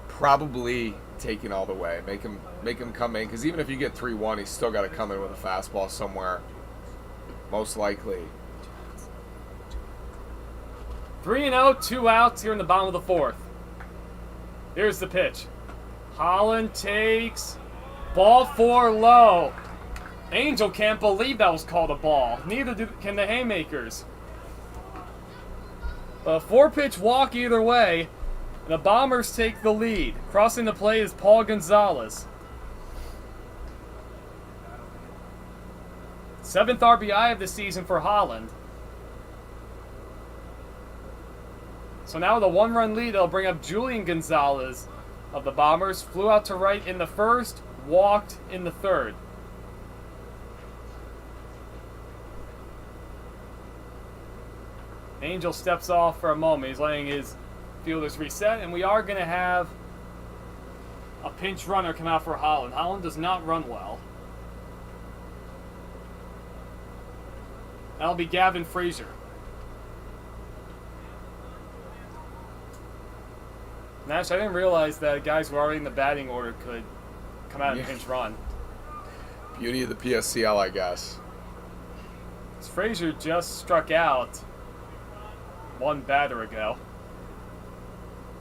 [SPEAKER 2] Probably taking all the way. Make him come in, because even if you get 3-1, he's still got to come in with a fastball somewhere. Most likely.
[SPEAKER 1] 3-0, 2 outs here in the bottom of the 4th. Here's the pitch. Holland takes ball 4 low. Angel can't believe that was called a ball. Neither can the Haymakers. A 4-pitch walk either way. And the Bombers take the lead. Crossing the plate is Paul Gonzalez. 7th RBI of the season for Holland. So now with a 1-run lead, they'll bring up Julian Gonzalez of the Bombers. Flew out to right in the 1st, walked in the 3rd. Angel steps off for a moment. He's letting his fielders reset, and we are going to have a pinch runner come out for Holland. Holland does not run well. That'll be Gavin Frazier. Nash, I didn't realize that guys who are already in the batting order could come out and pinch run.
[SPEAKER 2] Beauty of the PSCL, I guess.
[SPEAKER 1] Frazier just struck out one batter ago.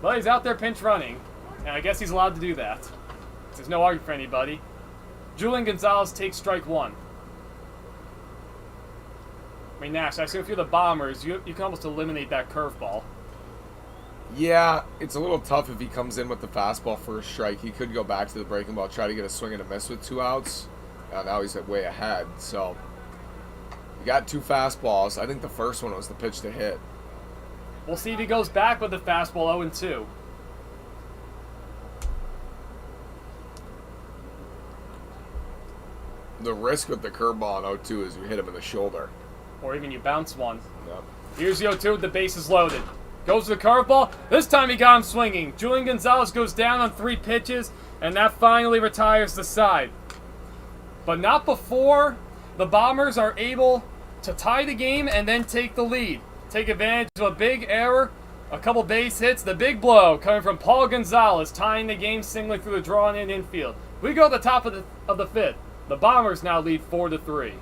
[SPEAKER 1] But he's out there pinch running, and I guess he's allowed to do that. There's no argument for anybody. Julian Gonzalez takes strike one. I mean, Nash, I assume if you're the Bombers, you can almost eliminate that curveball.
[SPEAKER 2] Yeah, it's a little tough if he comes in with the fastball for a strike. He could go back to the breaking ball, try to get a swing and a miss with 2 outs. Now he's way ahead, so you got 2 fastballs. I think the first one was the pitch to hit.
[SPEAKER 1] We'll see if he goes back with the fastball 0-2.
[SPEAKER 2] The risk with the curveball on 0-2 is you hit him in the shoulder.
[SPEAKER 1] Or even you bounce one.
[SPEAKER 2] Yep.
[SPEAKER 1] Here's the 0-2 with the bases loaded. Goes to the curveball. This time he got him swinging. Julian Gonzalez goes down on 3 pitches, and that finally retires the side. But not before the Bombers are able to tie the game and then take the lead. Take advantage of a big error, a couple base hits, the big blow coming from Paul Gonzalez, tying the game singly through the drawn-in infield. We go to the top of the 5th. The Bombers now lead 4-3.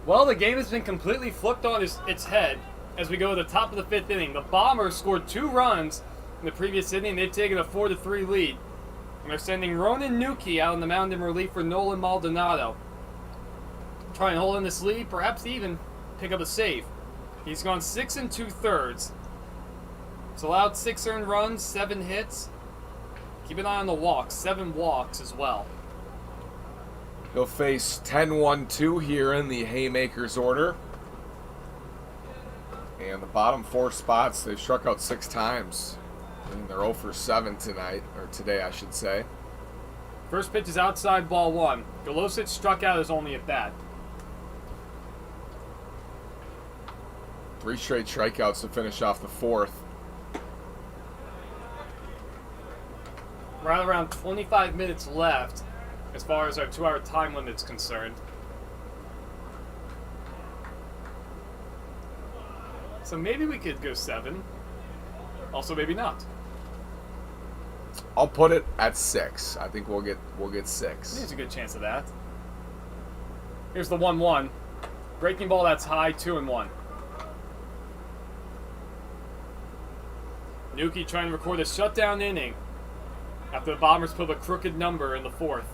[SPEAKER 1] Well, the game has been completely flipped on its head as we go to the top of the 5th inning. The Bombers scored 2 runs in the previous inning. They've taken a 4-3 lead. And they're sending Ronan Nuki out on the mound in relief for Nolan Maldonado. Try and hold in this lead, perhaps even pick up a save. He's gone 6 2/3. He's allowed 6 earned runs, 7 hits. Keep an eye on the walks, 7 walks as well.
[SPEAKER 2] He'll face 10-1-2 here in the Haymakers order. And the bottom 4 spots, they've struck out 6 times. And they're 0 for 7 tonight, or today I should say.
[SPEAKER 1] First pitch is outside, ball 1. Golosic struck out his only at bat.
[SPEAKER 2] 3 straight strikeouts to finish off the 4th.
[SPEAKER 1] Right around 25 minutes left as far as our 2-hour time limit's concerned. So maybe we could go 7. Also, maybe not.
[SPEAKER 2] I'll put it at 6. I think we'll get
[SPEAKER 1] I think
[SPEAKER 2] 6.
[SPEAKER 1] there's a good chance of that. Here's the 1-1. Breaking ball that's high, 2-1. Nuki trying to record a shutdown inning after the Bombers put up a crooked number in the 4th.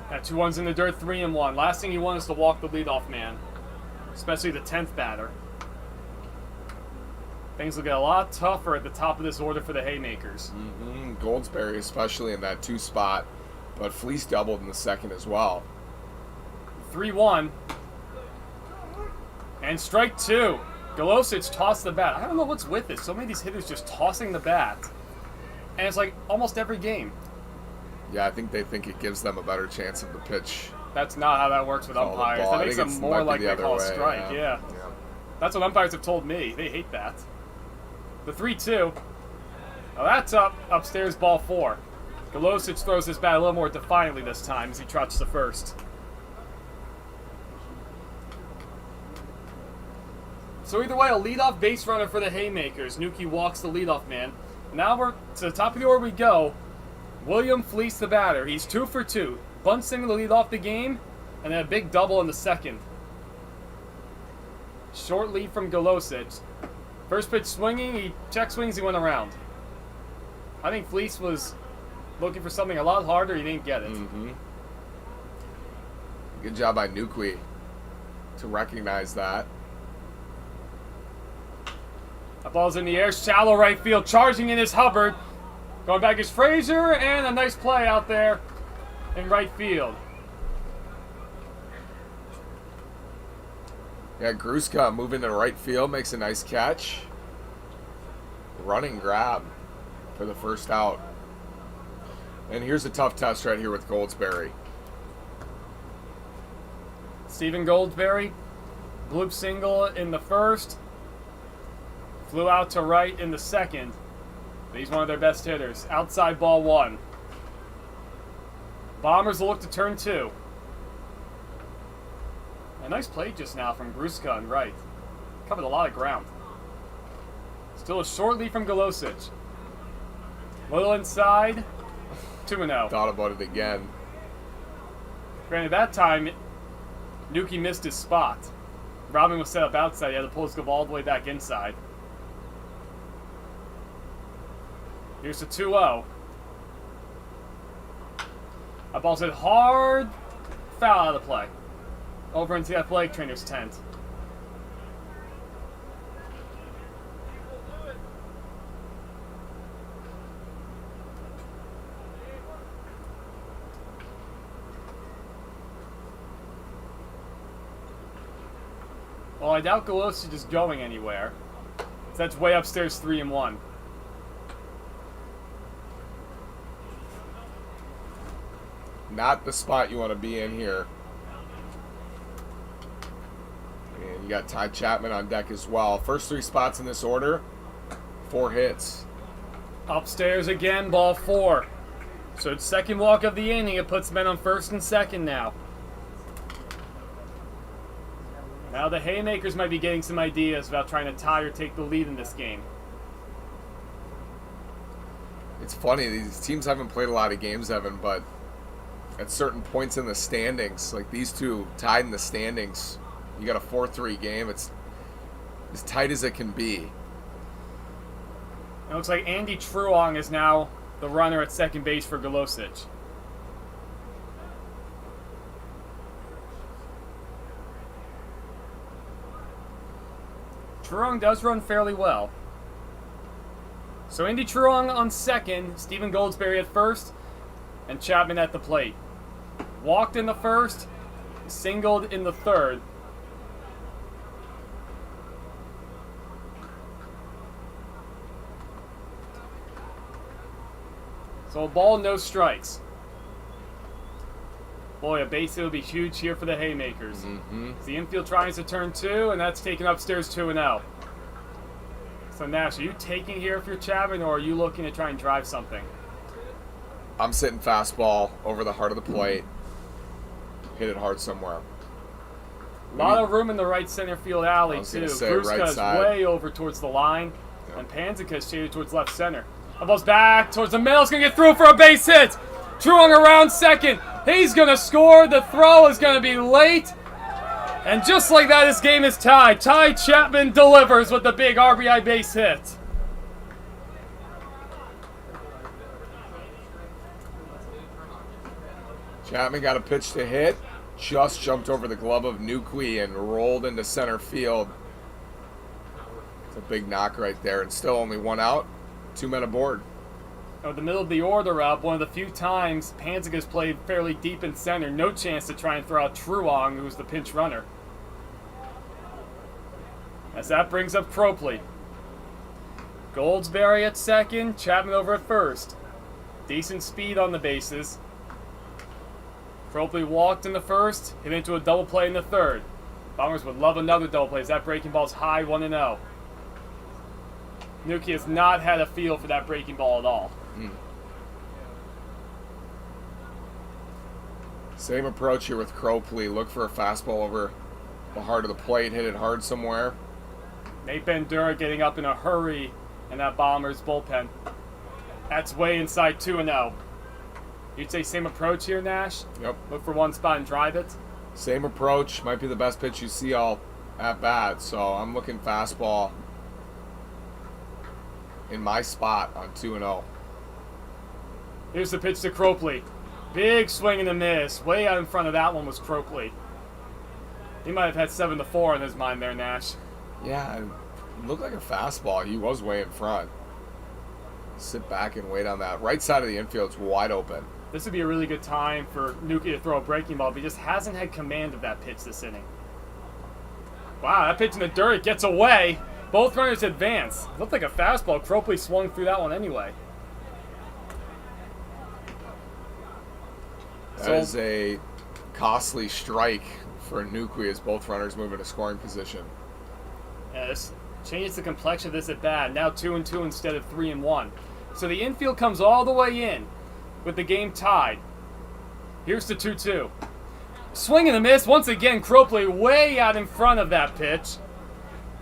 [SPEAKER 1] Got 2 ones in the dirt, 3-1. Last thing you want is to walk the leadoff man, especially the 10th batter. Things will get a lot tougher at the top of this order for the Haymakers.
[SPEAKER 2] Goldsberry, especially in that 2 spot, but Fleece doubled in the 2nd as well.
[SPEAKER 1] 3-1. And strike 2. Golosic tossed the bat. I don't know what's with this. So many of these hitters just tossing the bat. And it's like almost every game.
[SPEAKER 2] Yeah, I think they think it gives them a better chance of the pitch.
[SPEAKER 1] That's not how that works with umpires. That makes them more likely to call a strike. Yeah. That's what umpires have told me. They hate that. The 3-2. Now that's up. Upstairs, ball 4. Golosic throws his bat a little more defiantly this time as he trots to first. So either way, a leadoff base runner for the Haymakers. Nuki walks the leadoff man. Now we're to the top of the order we go. William Fleece the batter. He's 2 for 2. Bunt single to lead off the game, and then a big double in the 2nd. Short lead from Golosic. First pitch swinging, he check swings, he went around. I think Fleece was looking for something a lot harder, he didn't get it.
[SPEAKER 2] Good job by Nuki to recognize that.
[SPEAKER 1] That ball's in the air, shallow right field, charging in is Hubbard. Going back is Frazier, and a nice play out there in right field.
[SPEAKER 2] Yeah, Gruska moving to right field, makes a nice catch. Running grab for the first out. And here's a tough test right here with Goldsberry.
[SPEAKER 1] Stephen Goldsberry, bloop single in the 1st. Flew out to right in the 2nd. But he's one of their best hitters. Outside ball 1. Bombers will look to turn 2. A nice play just now from Gruska on right. Covered a lot of ground. Still a short lead from Golosic. Little inside. 2-0.
[SPEAKER 2] Thought about it again.
[SPEAKER 1] Granted, that time, Nuki missed his spot. Robin was set up outside. He had to pull his glove all the way back inside. Here's the 2-0. That ball's hit hard. Foul out of the play. Over into the athletic trainer's tent. Well, I doubt Golosic is going anywhere. So that's way upstairs, 3-1.
[SPEAKER 2] Not the spot you want to be in here. And you got Ty Chapman on deck as well. First 3 spots in this order, 4 hits.
[SPEAKER 1] Upstairs again, ball 4. So it's second walk of the inning. It puts men on 1st and 2nd now. Now the Haymakers might be getting some ideas about trying to tie or take the lead in this game.
[SPEAKER 2] It's funny, these teams haven't played a lot of games, Evan, but at certain points in the standings, like these two tied in the standings, you got a 4-3 game. It's as tight as it can be.
[SPEAKER 1] It looks like Andy Truong is now the runner at second base for Golosic. Truong does run fairly well. So Andy Truong on second, Stephen Goldsberry at first, and Chapman at the plate. Walked in the 1st, singled in the 3rd. So a ball, no strikes. Boy, a base hit would be huge here for the Haymakers. The infield tries to turn 2, and that's taken upstairs 2-0. So Nash, are you taking here if you're Chapman, or are you looking to try and drive something?
[SPEAKER 2] I'm sitting fastball over the heart of the plate. Hit it hard somewhere.
[SPEAKER 1] A lot of room in the right center field alley, too. Gruska is way over towards the line, and Panzica is shaded towards left center. The ball's back towards the middle. It's going to get through for a base hit. Truong around second. He's going to score. The throw is going to be late. And just like that, this game is tied. Ty Chapman delivers with the big RBI base hit.
[SPEAKER 2] Chapman got a pitch to hit. Just jumped over the glove of Nukwi and rolled into center field. It's a big knock right there. And still only one out. 2 men aboard.
[SPEAKER 1] With the middle of the order up, one of the few times Panzica's played fairly deep in center. No chance to try and throw out Truong, who's the pinch runner. As that brings up Cropley. Goldsberry at second, Chapman over at first. Decent speed on the bases. Cropley walked in the first, hit into a double play in the third. Bombers would love another double play as that breaking ball's high 1-0. Nuki has not had a feel for that breaking ball at all.
[SPEAKER 2] Same approach here with Cropley. Look for a fastball over the heart of the plate. Hit it hard somewhere.
[SPEAKER 1] Nate Bandura getting up in a hurry in that Bombers bullpen. That's way inside 2-0. You'd say same approach here, Nash?
[SPEAKER 2] Yep.
[SPEAKER 1] Look for one spot and drive it?
[SPEAKER 2] Same approach. Might be the best pitch you see all at bat. So I'm looking fastball in my spot on 2-0.
[SPEAKER 1] Here's the pitch to Cropley. Big swing and a miss. Way out in front of that one was Cropley. He might have had 7-4 in his mind there, Nash.
[SPEAKER 2] Yeah, it looked like a fastball. He was way in front. Sit back and wait on that. Right side of the infield's wide open.
[SPEAKER 1] This would be a really good time for Nuki to throw a breaking ball, but he just hasn't had command of that pitch this inning. Wow, that pitch in the dirt gets away. Both runners advance. Looked like a fastball. Cropley swung through that one anyway.
[SPEAKER 2] That is a costly strike for Nukwi as both runners move into scoring position.
[SPEAKER 1] Yeah, this changes the complexion of this at bat. Now 2-2 instead of 3-1. So the infield comes all the way in with the game tied. Here's the 2-2. Swing and a miss. Once again, Cropley way out in front of that pitch.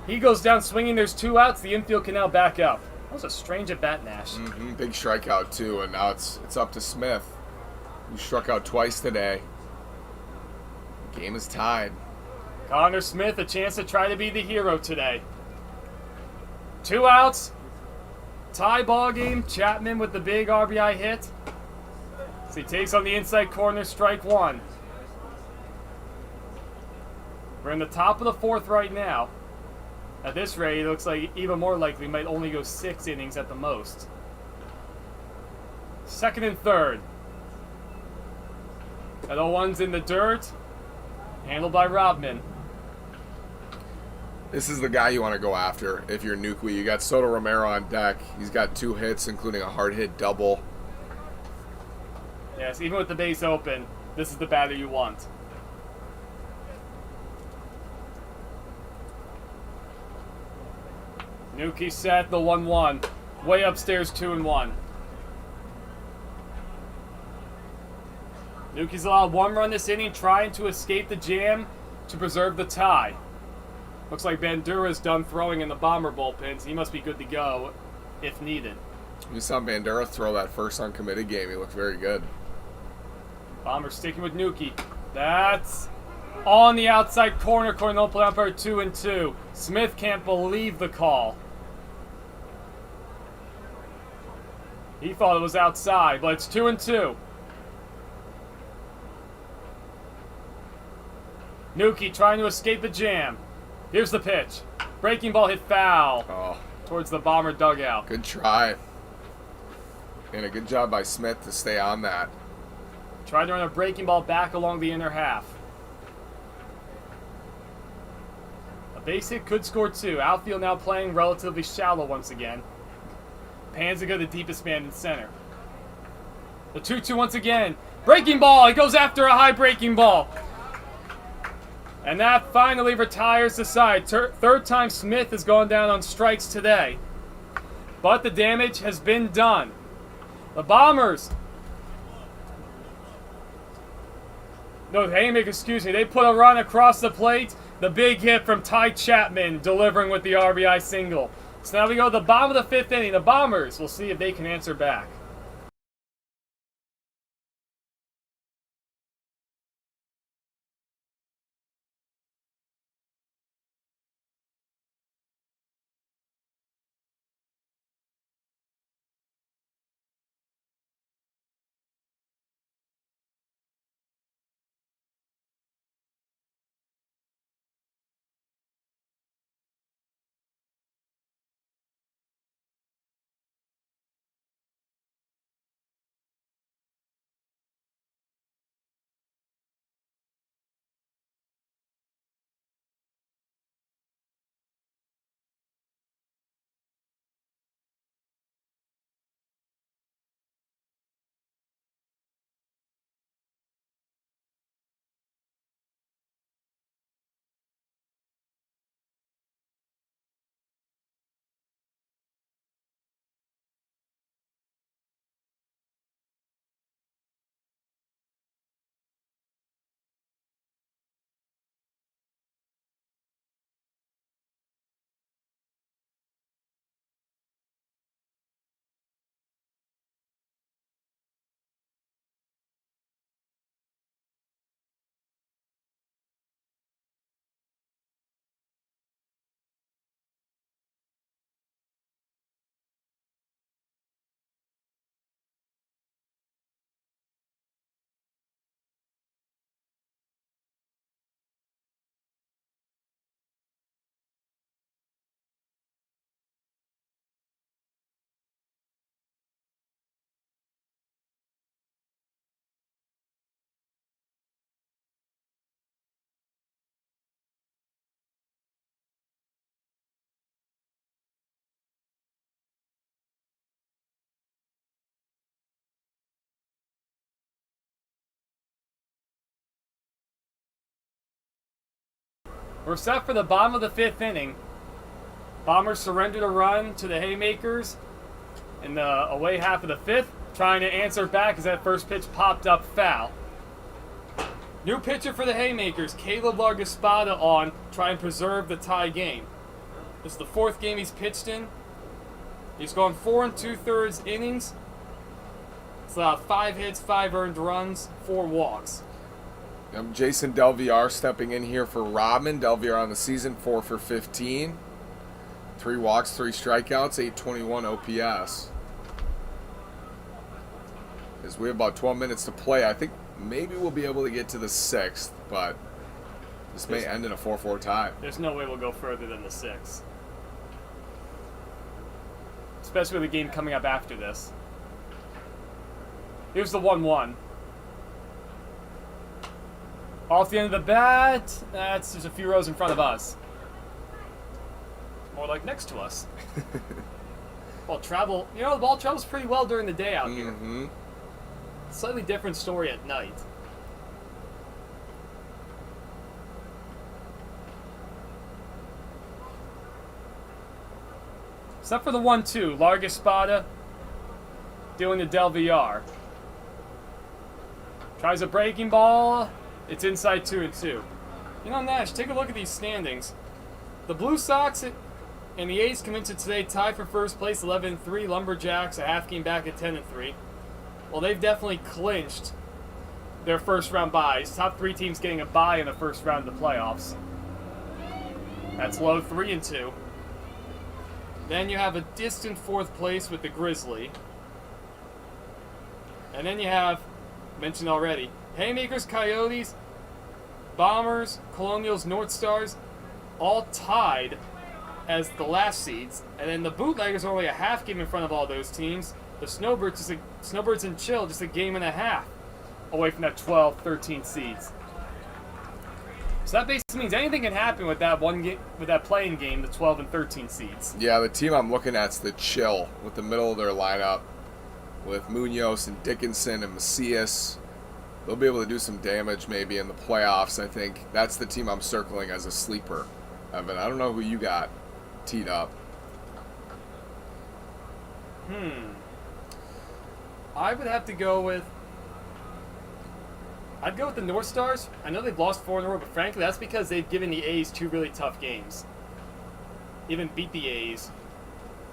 [SPEAKER 1] He goes down swinging. There's 2 outs. The infield can now back up. That was a strange at bat, Nash.
[SPEAKER 2] Big strikeout too, and now it's up to Smith, who struck out twice today. The game is tied.
[SPEAKER 1] Connor Smith a chance to try to be the hero today. 2 outs. Tie ball game. Chapman with the big RBI hit. So he takes on the inside corner, strike 1. We're in the top of the 4th right now. At this rate, it looks like even more likely we might only go 6 innings at the most. 2nd and 3rd. That 0-1's in the dirt. Handled by Robman.
[SPEAKER 2] This is the guy you want to go after if you're Nukwi. You got Soto Romero on deck. He's got 2 hits, including a hard hit double.
[SPEAKER 1] Yes, even with the base open, this is the batter you want. Nuki set the 1-1. Way upstairs 2-1. Nuki's allowed 1 run this inning, trying to escape the jam to preserve the tie. Looks like Bandura's done throwing in the Bomber bullpen, so he must be good to go if needed.
[SPEAKER 2] We saw Bandura throw that first uncommitted game. He looked very good.
[SPEAKER 1] Bomber sticking with Nuki. That's on the outside corner. Cornell play umpire 2-2. Smith can't believe the call. He thought it was outside, but it's 2-2. Nuki trying to escape the jam. Here's the pitch. Breaking ball hit foul towards the Bomber dugout.
[SPEAKER 2] Good try. And a good job by Smith to stay on that.
[SPEAKER 1] Tried to run a breaking ball back along the inner half. A base hit could score 2. Outfield now playing relatively shallow once again. Panzica the deepest man in center. The 2-2 once again. Breaking ball. He goes after a high breaking ball. And that finally retires the side. 3rd time Smith has gone down on strikes today. But the damage has been done. The Bombers No, Haymakers, excuse me. They put a run across the plate. The big hit from Ty Chapman delivering with the RBI single. So now we go to the bottom of the 5th inning. The Bombers, we'll see if they can answer back. We're set for the bottom of the 5th inning. Bombers surrendered a run to the Haymakers in the away half of the 5th, trying to answer back as that first pitch popped up foul. New pitcher for the Haymakers, Caleb Largaspada on, try and preserve the tie game. This is the 4th game he's pitched in. He's gone 4 2/3 innings. It's allowed 5 hits, 5 earned runs, 4 walks.
[SPEAKER 2] Jason Delviar stepping in here for Rodman. Delviar on the season, 4 for 15. 3 walks, 3 strikeouts, 821 OPS. As we have about 12 minutes to play, I think maybe we'll be able to get to the 6th, but this may end in a 4-4 tie.
[SPEAKER 1] There's no way we'll go further than the 6th. Especially with the game coming up after this. Here's the 1-1. Off the end of the bat, that's just a few rows in front of us. More like next to us. Well, travel, the ball travels pretty well during the day out here. Slightly different story at night. Except for the 1-2, Largaspada doing the Delviar. Tries a breaking ball. It's inside 2-2. Nash, take a look at these standings. The Blue Sox and the A's come into today tied for first place, 11-3. Lumberjacks a half game back at 10-3. Well, they've definitely clinched their first round byes. Top 3 teams getting a bye in the first round of the playoffs. That's low 3-2. Then you have a distant 4th place with the Grizzly. And then you have, mentioned already, Haymakers, Coyotes, Bombers, Colonials, North Stars, all tied as the last seeds. And then the Bootleggers are only a half game in front of all those teams. The Snowbirds and Chill just a game and a half away from that 12, 13 seeds. So that basically means anything can happen with that playing game, the 12 and 13 seeds.
[SPEAKER 2] Yeah, the team I'm looking at is the Chill with the middle of their lineup with Munoz and Dickinson and Macias. They'll be able to do some damage maybe in the playoffs, I think. That's the team I'm circling as a sleeper. Evan, I don't know who you got teed up.
[SPEAKER 1] I would have to go with... I'd go with the North Stars. I know they've lost 4 in a row, but frankly, that's because they've given the A's 2 really tough games. Even beat the A's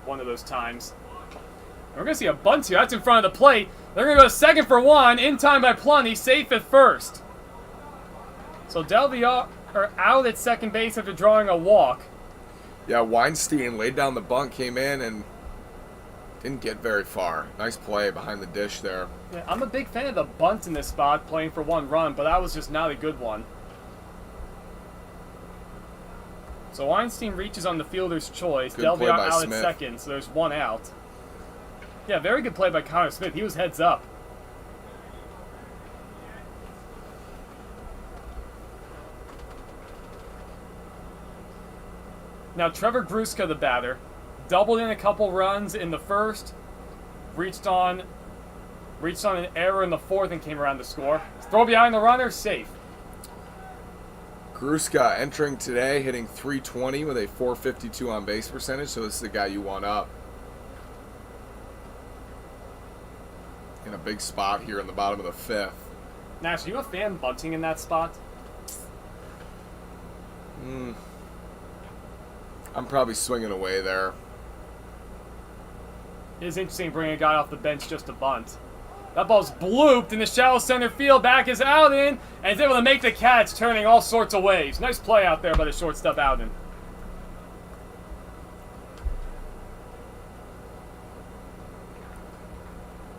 [SPEAKER 1] one of those times. And we're going to see a bunt here. That's in front of the plate. They're going to go second for 1. In time by plenty. Safe at first. So Delviar out at second base after drawing a walk.
[SPEAKER 2] Yeah, Weinstein laid down the bunt, came in, and didn't get very far. Nice play behind the dish there.
[SPEAKER 1] Yeah, I'm a big fan of the bunt in this spot, playing for 1 run, but that was just not a good one. So Weinstein reaches on the fielder's choice.
[SPEAKER 2] Good play
[SPEAKER 1] Delviar
[SPEAKER 2] by
[SPEAKER 1] out
[SPEAKER 2] Smith.
[SPEAKER 1] at second, so there's 1 out. Yeah, very good play by Connor Smith. He was heads up. Now Trevor Gruska, the batter, doubled in a couple runs in the first, reached on an error in the fourth and came around to score. Throw behind the runner, safe.
[SPEAKER 2] Gruska entering today, hitting .320 with a .452 on base percentage, so this is the guy you want up. In a big spot here in the bottom of the 5th.
[SPEAKER 1] Nash, are you a fan bunting in that spot?
[SPEAKER 2] I'm probably swinging away there.
[SPEAKER 1] It is interesting bringing a guy off the bench just to bunt. That ball's blooped in the shallow center field. Back is Alden, and he's able to make the catch, turning all sorts of waves. Nice play out there by the shortstop Alden.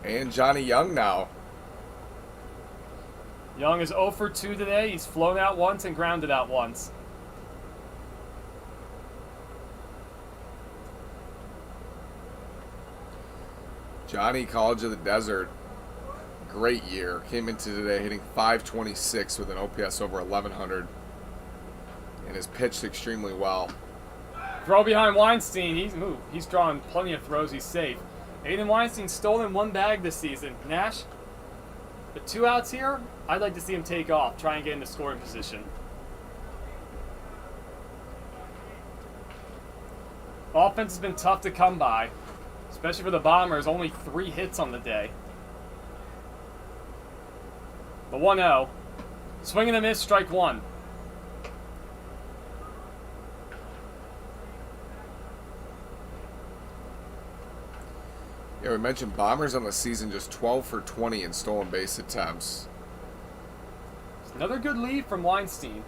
[SPEAKER 2] And Johnny Young now.
[SPEAKER 1] Young is 0 for 2 today. He's flown out once and grounded out once.
[SPEAKER 2] Johnny, College of the Desert. Great year. Came into today hitting .526 with an OPS over 1100. And has pitched extremely well.
[SPEAKER 1] Throw behind Weinstein. He's drawn plenty of throws. He's safe. Aiden Weinstein's stolen 1 bag this season. Nash, the 2 outs here, I'd like to see him take off, try and get into scoring position. Offense has been tough to come by, especially for the Bombers. Only 3 hits on the day. The 1-0. Swing and a miss, strike 1.
[SPEAKER 2] Yeah, we mentioned Bombers on the season just 12 for 20 in stolen base attempts.
[SPEAKER 1] Another good lead from Weinstein.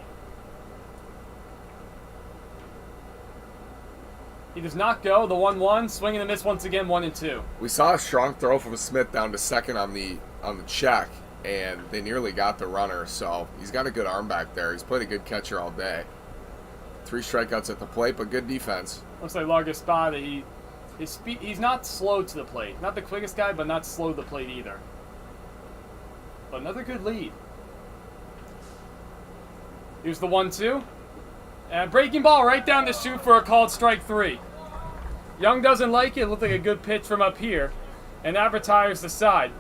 [SPEAKER 1] He does not go. The 1-1. Swing and a miss once again, 1-2.
[SPEAKER 2] We saw a strong throw from Smith down to second on the check, and they nearly got the runner, so he's got a good arm back there. He's played a good catcher all day. 3 strikeouts at the plate, but good defense.
[SPEAKER 1] Looks like Largo Espada, he's not slow to the plate. Not the quickest guy, but not slow to the plate either. But another good lead. Here's the 1-2. And breaking ball right down the chute for a called strike 3. Young doesn't like it. It looked like a good pitch from up here. And that retires the side.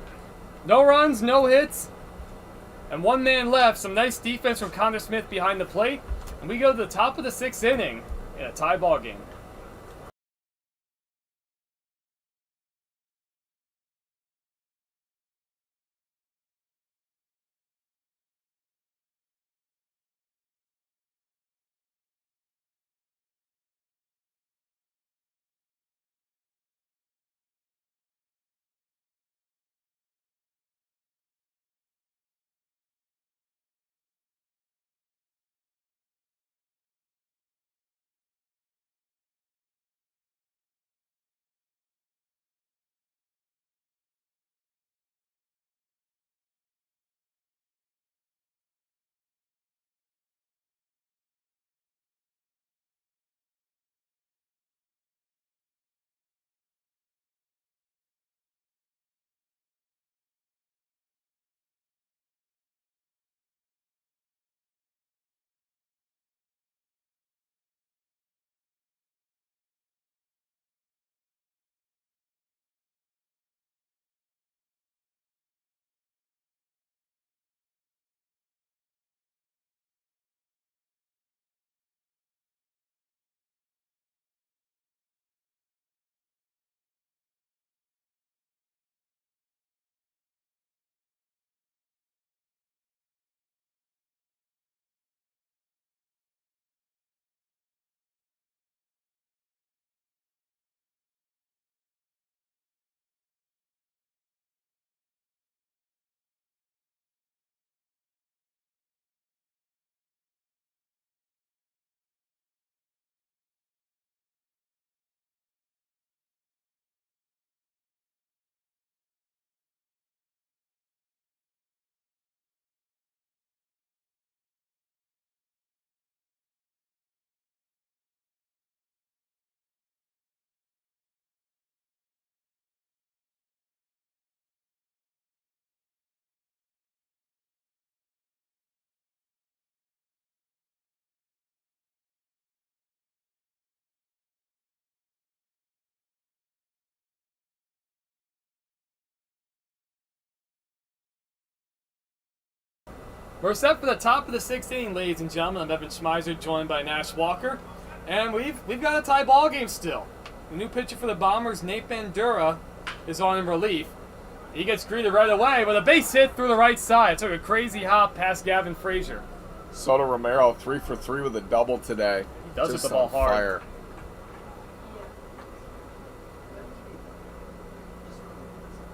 [SPEAKER 1] No runs, no hits. And 1 man left. Some nice defense from Connor Smith behind the plate. And we go to the top of the 6th inning in a tie ball game. We're set for the top of the 6th inning, ladies and gentlemen. I'm Evan Schmeiser, joined by Nash Walker. And we've got a tie ball game still. The new pitcher for the Bombers, Nate Bandura, is on in relief. He gets greeted right away with a base hit through the right side. It took a crazy hop past Gavin Frazier.
[SPEAKER 2] Soto Romero 3 for 3 with a double today.
[SPEAKER 1] He does
[SPEAKER 2] Just
[SPEAKER 1] hit the ball
[SPEAKER 2] on
[SPEAKER 1] hard.
[SPEAKER 2] fire.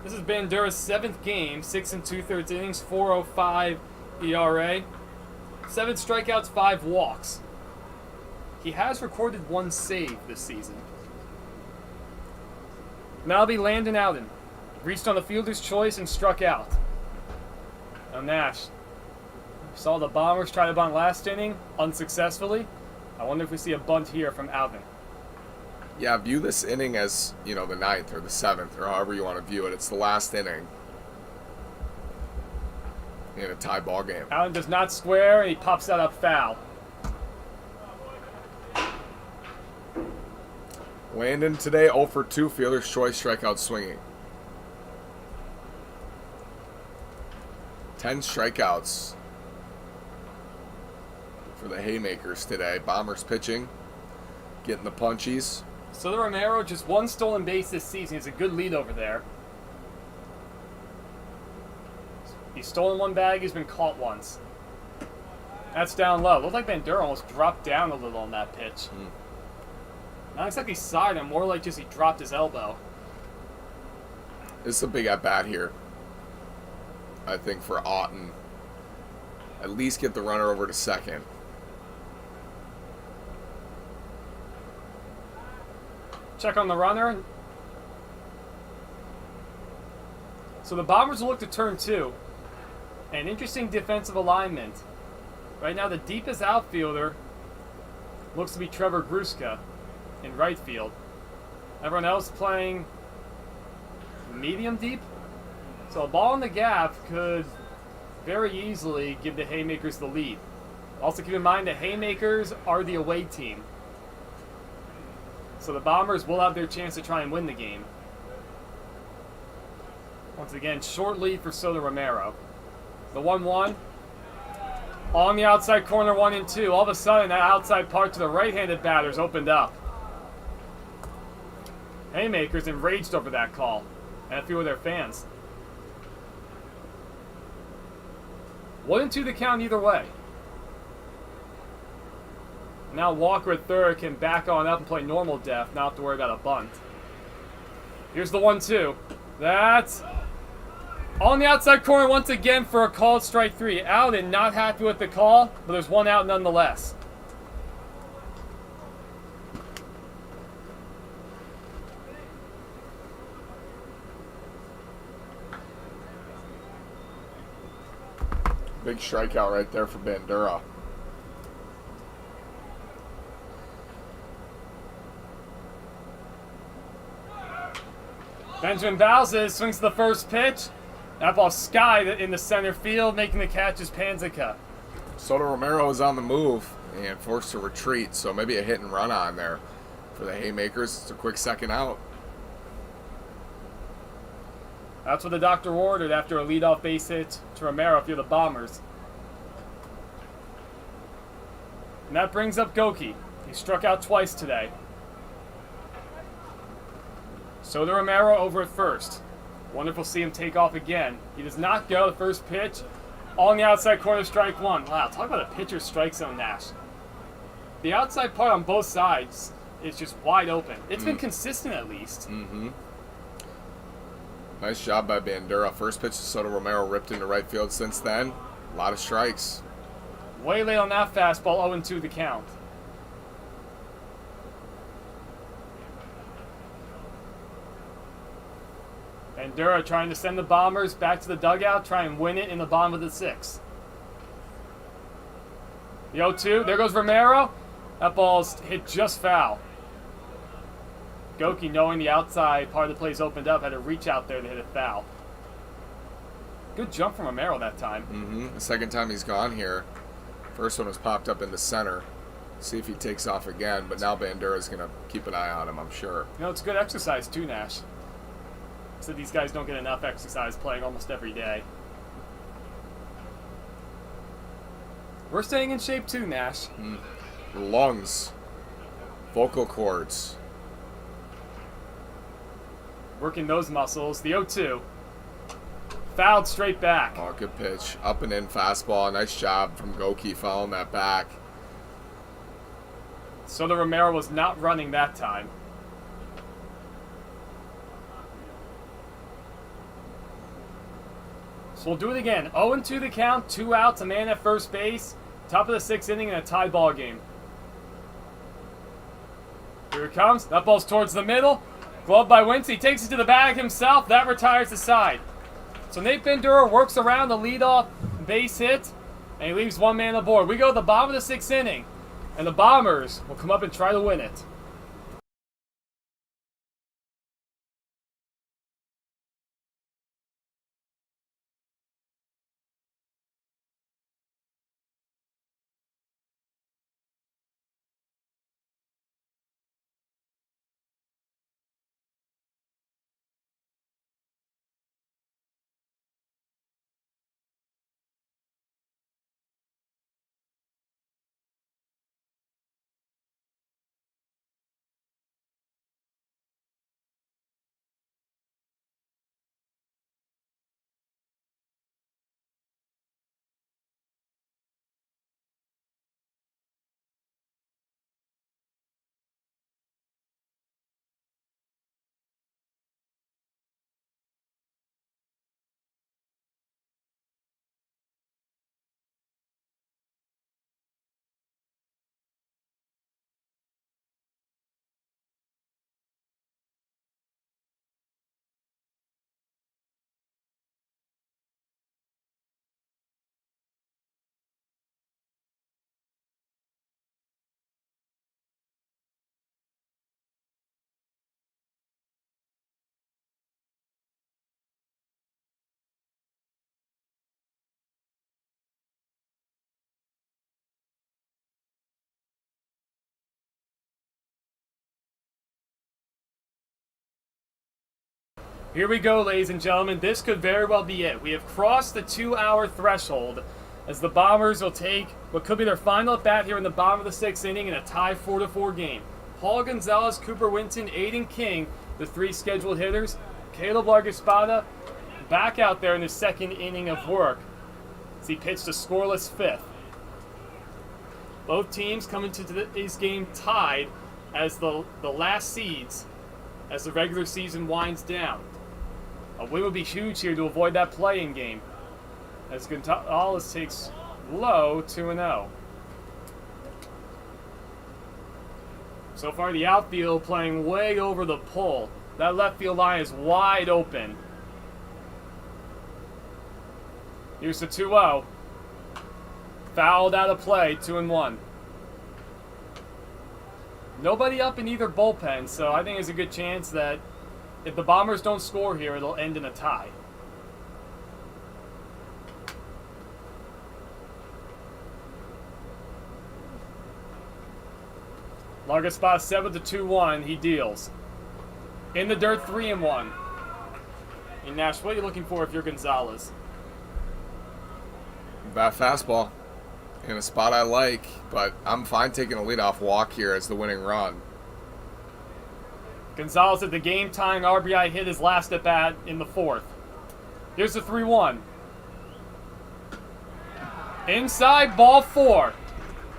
[SPEAKER 1] This is Bandura's 7th game, 6 2/3 innings, 4.05 ERA, 7 strikeouts, 5 walks. He has recorded 1 save this season. Now it'll be Landon Alden. Reached on the fielder's choice and struck out. Now Nash. Saw the Bombers try to bunt last inning, unsuccessfully. I wonder if we see a bunt here from Alden.
[SPEAKER 2] Yeah, view this inning as, the 9th or the 7th or however you want to view it. It's the last inning in a tie ball game.
[SPEAKER 1] Allen does not square and he pops that up foul.
[SPEAKER 2] Landon today 0 for 2, fielder's choice, strikeout swinging. 10 strikeouts for the Haymakers today. Bombers pitching, getting the punchies.
[SPEAKER 1] Soto Romero, just 1 stolen base this season. He's a good lead over there. He's stolen 1 bag, he's been caught once. That's down low. Looked like Bandura almost dropped down a little on that pitch. Not exactly side him, more like just he dropped his elbow.
[SPEAKER 2] This is a big at-bat here, I think, for Otten. At least get the runner over to second.
[SPEAKER 1] Check on the runner. So the Bombers will look to turn 2. An interesting defensive alignment. Right now the deepest outfielder looks to be Trevor Gruska in right field. Everyone else playing medium deep. So a ball in the gap could very easily give the Haymakers the lead. Also keep in mind the Haymakers are the away team. So the Bombers will have their chance to try and win the game. Once again, short lead for Soto Romero. The 1-1. On the outside corner, 1-2. All of a sudden, that outside part to the right-handed batters opened up. Haymakers enraged over that call, and a few of their fans. 1-2 the count either way. Now Walker at third can back on up and play normal def, not have to worry about a bunt. Here's the 1-2. That's on the outside corner once again for a called strike 3. Alden not happy with the call, but there's 1 out nonetheless.
[SPEAKER 2] Big strikeout right there for Bandura.
[SPEAKER 1] Benjamin Bowses swings to the first pitch. That ball skied in the center field, making the catch is Panzica.
[SPEAKER 2] Soto Romero is on the move and forced to retreat, so maybe a hit and run on there for the Haymakers. It's a quick second out.
[SPEAKER 1] That's what the doctor ordered after a leadoff base hit to Romero if you're the Bombers. And that brings up Goki. He struck out twice today. Soto Romero over at first. Wonder if we'll see him take off again. He does not go. The first pitch on the outside corner, strike 1. Wow, talk about a pitcher's strike zone, Nash. The outside part on both sides is just wide open. It's been consistent at least.
[SPEAKER 2] Nice job by Bandura. First pitch to Soto Romero, ripped into right field. Since then, a lot of strikes.
[SPEAKER 1] Way late on that fastball, 0-2 the count. Bandura trying to send the Bombers back to the dugout, try and win it in the bottom of the 6th. The 0-2, there goes Romero. That ball's hit just foul. Goki, knowing the outside part of the place opened up, had to reach out there to hit it foul. Good jump from Romero that time.
[SPEAKER 2] The second time he's gone here. First one was popped up in the center. See if he takes off again, but now Bandura's going to keep an eye on him, I'm sure.
[SPEAKER 1] You know, it's good exercise too, Nash. So these guys don't get enough exercise playing almost every day. We're staying in shape too, Nash.
[SPEAKER 2] Lungs, vocal cords.
[SPEAKER 1] Working those muscles. The 0-2. Fouled straight back.
[SPEAKER 2] Oh, good pitch. Up and in fastball. Nice job from Goki following that back.
[SPEAKER 1] Soto Romero was not running that time. So we'll do it again. 0-2 the count, 2 outs, a man at first base. Top of the 6th inning in a tie ball game. Here it comes. That ball's towards the middle. Glove by Wentz. He takes it to the bag himself. That retires the side. So Nate Bandura works around the leadoff base hit, and he leaves one man aboard. We go to the bottom of the 6th inning, and the Bombers will come up and try to win it. Here we go, ladies and gentlemen. This could very well be it. We have crossed the 2-hour threshold as the Bombers will take what could be their final at bat here in the bottom of the 6th inning in a tie 4-4 game. Paul Gonzalez, Cooper Winton, Aiden King, the 3 scheduled hitters. Caleb Largaspada back out there in the 2nd inning of work as he pitched a scoreless 5th. Both teams come into today's game tied as the last seeds as the regular season winds down. A win would be huge here to avoid that play-in game, as Gonzalez takes low 2-0. So far, the outfield playing way over the pole. That left field line is wide open. Here's the 2-0. Fouled out of play, 2-1. Nobody up in either bullpen, so I think there's a good chance that if the Bombers don't score here, it'll end in a tie. Largaspada set with the 2-1. He deals. In the dirt, 3-1. And Nash, what are you looking for if you're Gonzalez?
[SPEAKER 2] That fastball in a spot I like, but I'm fine taking a leadoff walk here as the winning run.
[SPEAKER 1] Gonzalez at the game-tying RBI hit his last at-bat in the 4th. Here's the 3-1. Inside, ball 4.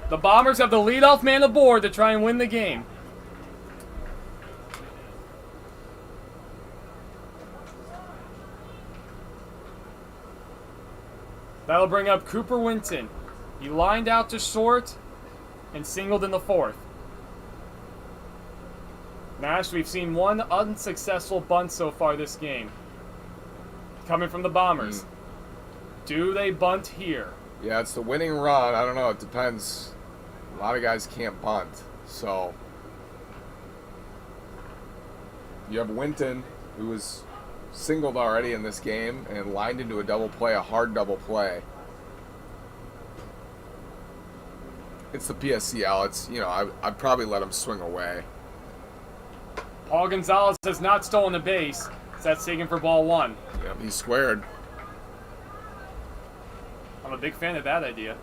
[SPEAKER 1] The Bombers have the leadoff man aboard to try and win the game. That'll bring up Cooper Winton. He lined out to short and singled in the 4th. Nash, we've seen one unsuccessful bunt so far this game. Coming from the Bombers. Do they bunt here?
[SPEAKER 2] Yeah, it's the winning run. I don't know. It depends. A lot of guys can't bunt. So you have Winton, who was singled already in this game and lined into a double play, a hard double play. It's the PSCL. It's, you know, I'd probably let him swing away.
[SPEAKER 1] Paul Gonzalez has not stolen a base. So that's taken for ball 1.
[SPEAKER 2] Yep, he's squared.
[SPEAKER 1] I'm a big fan of that idea.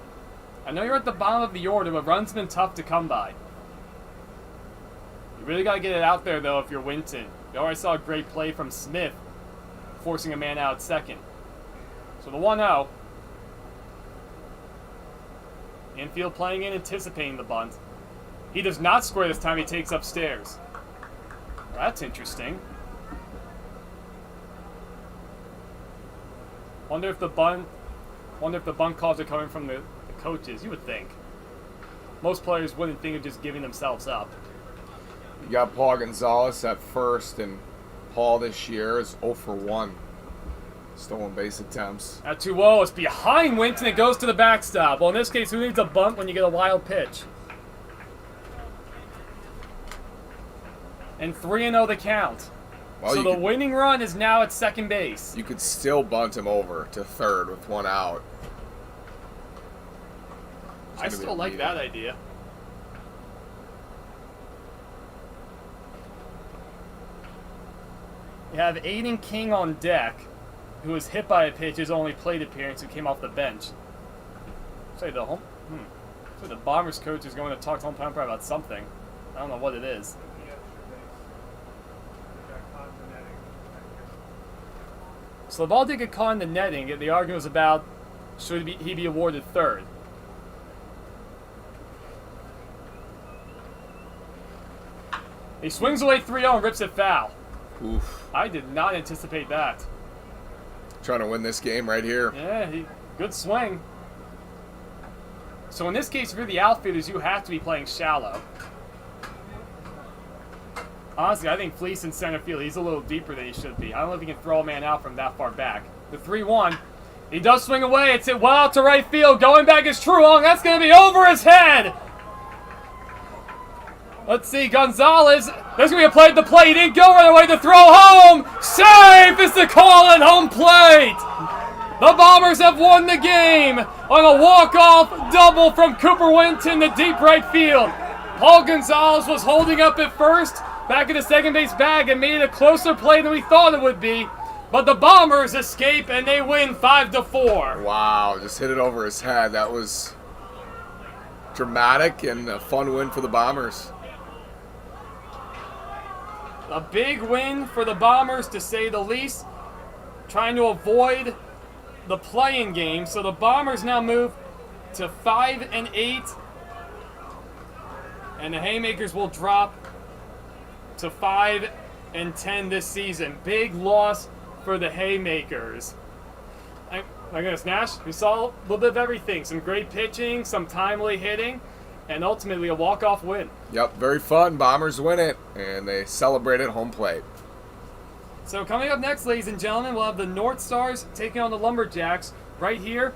[SPEAKER 1] I know you're at the bottom of the order, but runs have been tough to come by. You really got to get it out there, though, if you're Winton. You already saw a great play from Smith, forcing a man out at second. So the 1-0. Infield playing in, anticipating the bunt. He does not square this time. He takes upstairs. Well, that's interesting. Wonder if the bunt calls are coming from the coaches. You would think. Most players wouldn't think of just giving themselves up.
[SPEAKER 2] You got Paul Gonzalez at first, and Paul this year is 0 for 1. Stolen base attempts.
[SPEAKER 1] At 2-0, it's behind Winton. It goes to the backstop. Well, in this case, who needs a bunt when you get a wild pitch? And 3-0 the count.
[SPEAKER 2] Well,
[SPEAKER 1] so the winning run is now at second base.
[SPEAKER 2] You could still bunt him over to third with 1 out.
[SPEAKER 1] I still like that idea. You have Aiden King on deck, who was hit by a pitch, his only plate appearance, who came off the bench. Say the the Bombers coach is going to talk to home umpire about something. I don't know what it is. So the ball did get caught in the netting. The argument was about should he be awarded third. He swings away 3-0 and rips it foul.
[SPEAKER 2] Oof.
[SPEAKER 1] I did not anticipate that.
[SPEAKER 2] Trying to win this game right here.
[SPEAKER 1] Yeah, good swing. So in this case, if you're the outfielders, you have to be playing shallow. Honestly, I think Fleece in center field, he's a little deeper than he should be. I don't know if he can throw a man out from that far back. The 3-1. He does swing away. It's hit well out to right field. Going back is Truong. That's going to be over his head. Let's see, Gonzalez. There's going to be a play at the plate. He didn't go right away to throw home. Safe is the call at home plate. The Bombers have won the game on a walk-off double from Cooper Winton to deep right field. Paul Gonzalez was holding up at first, back in the second base bag, and made it a closer play than we thought it would be. But the Bombers escape, and they win 5-4.
[SPEAKER 2] Wow, just hit it over his head. That was dramatic and a fun win for the Bombers.
[SPEAKER 1] A big win for the Bombers, to say the least, trying to avoid the play-in game. So the Bombers now move to 5-8, and the Haymakers will drop to 5-10 this season. Big loss for the Haymakers. My goodness, Nash, we saw a little bit of everything. Some great pitching, some timely hitting, and ultimately a walk-off win.
[SPEAKER 2] Yep, very fun. Bombers win it, and they celebrate at home plate.
[SPEAKER 1] So coming up next, ladies and gentlemen, we'll have the North Stars taking on the Lumberjacks right here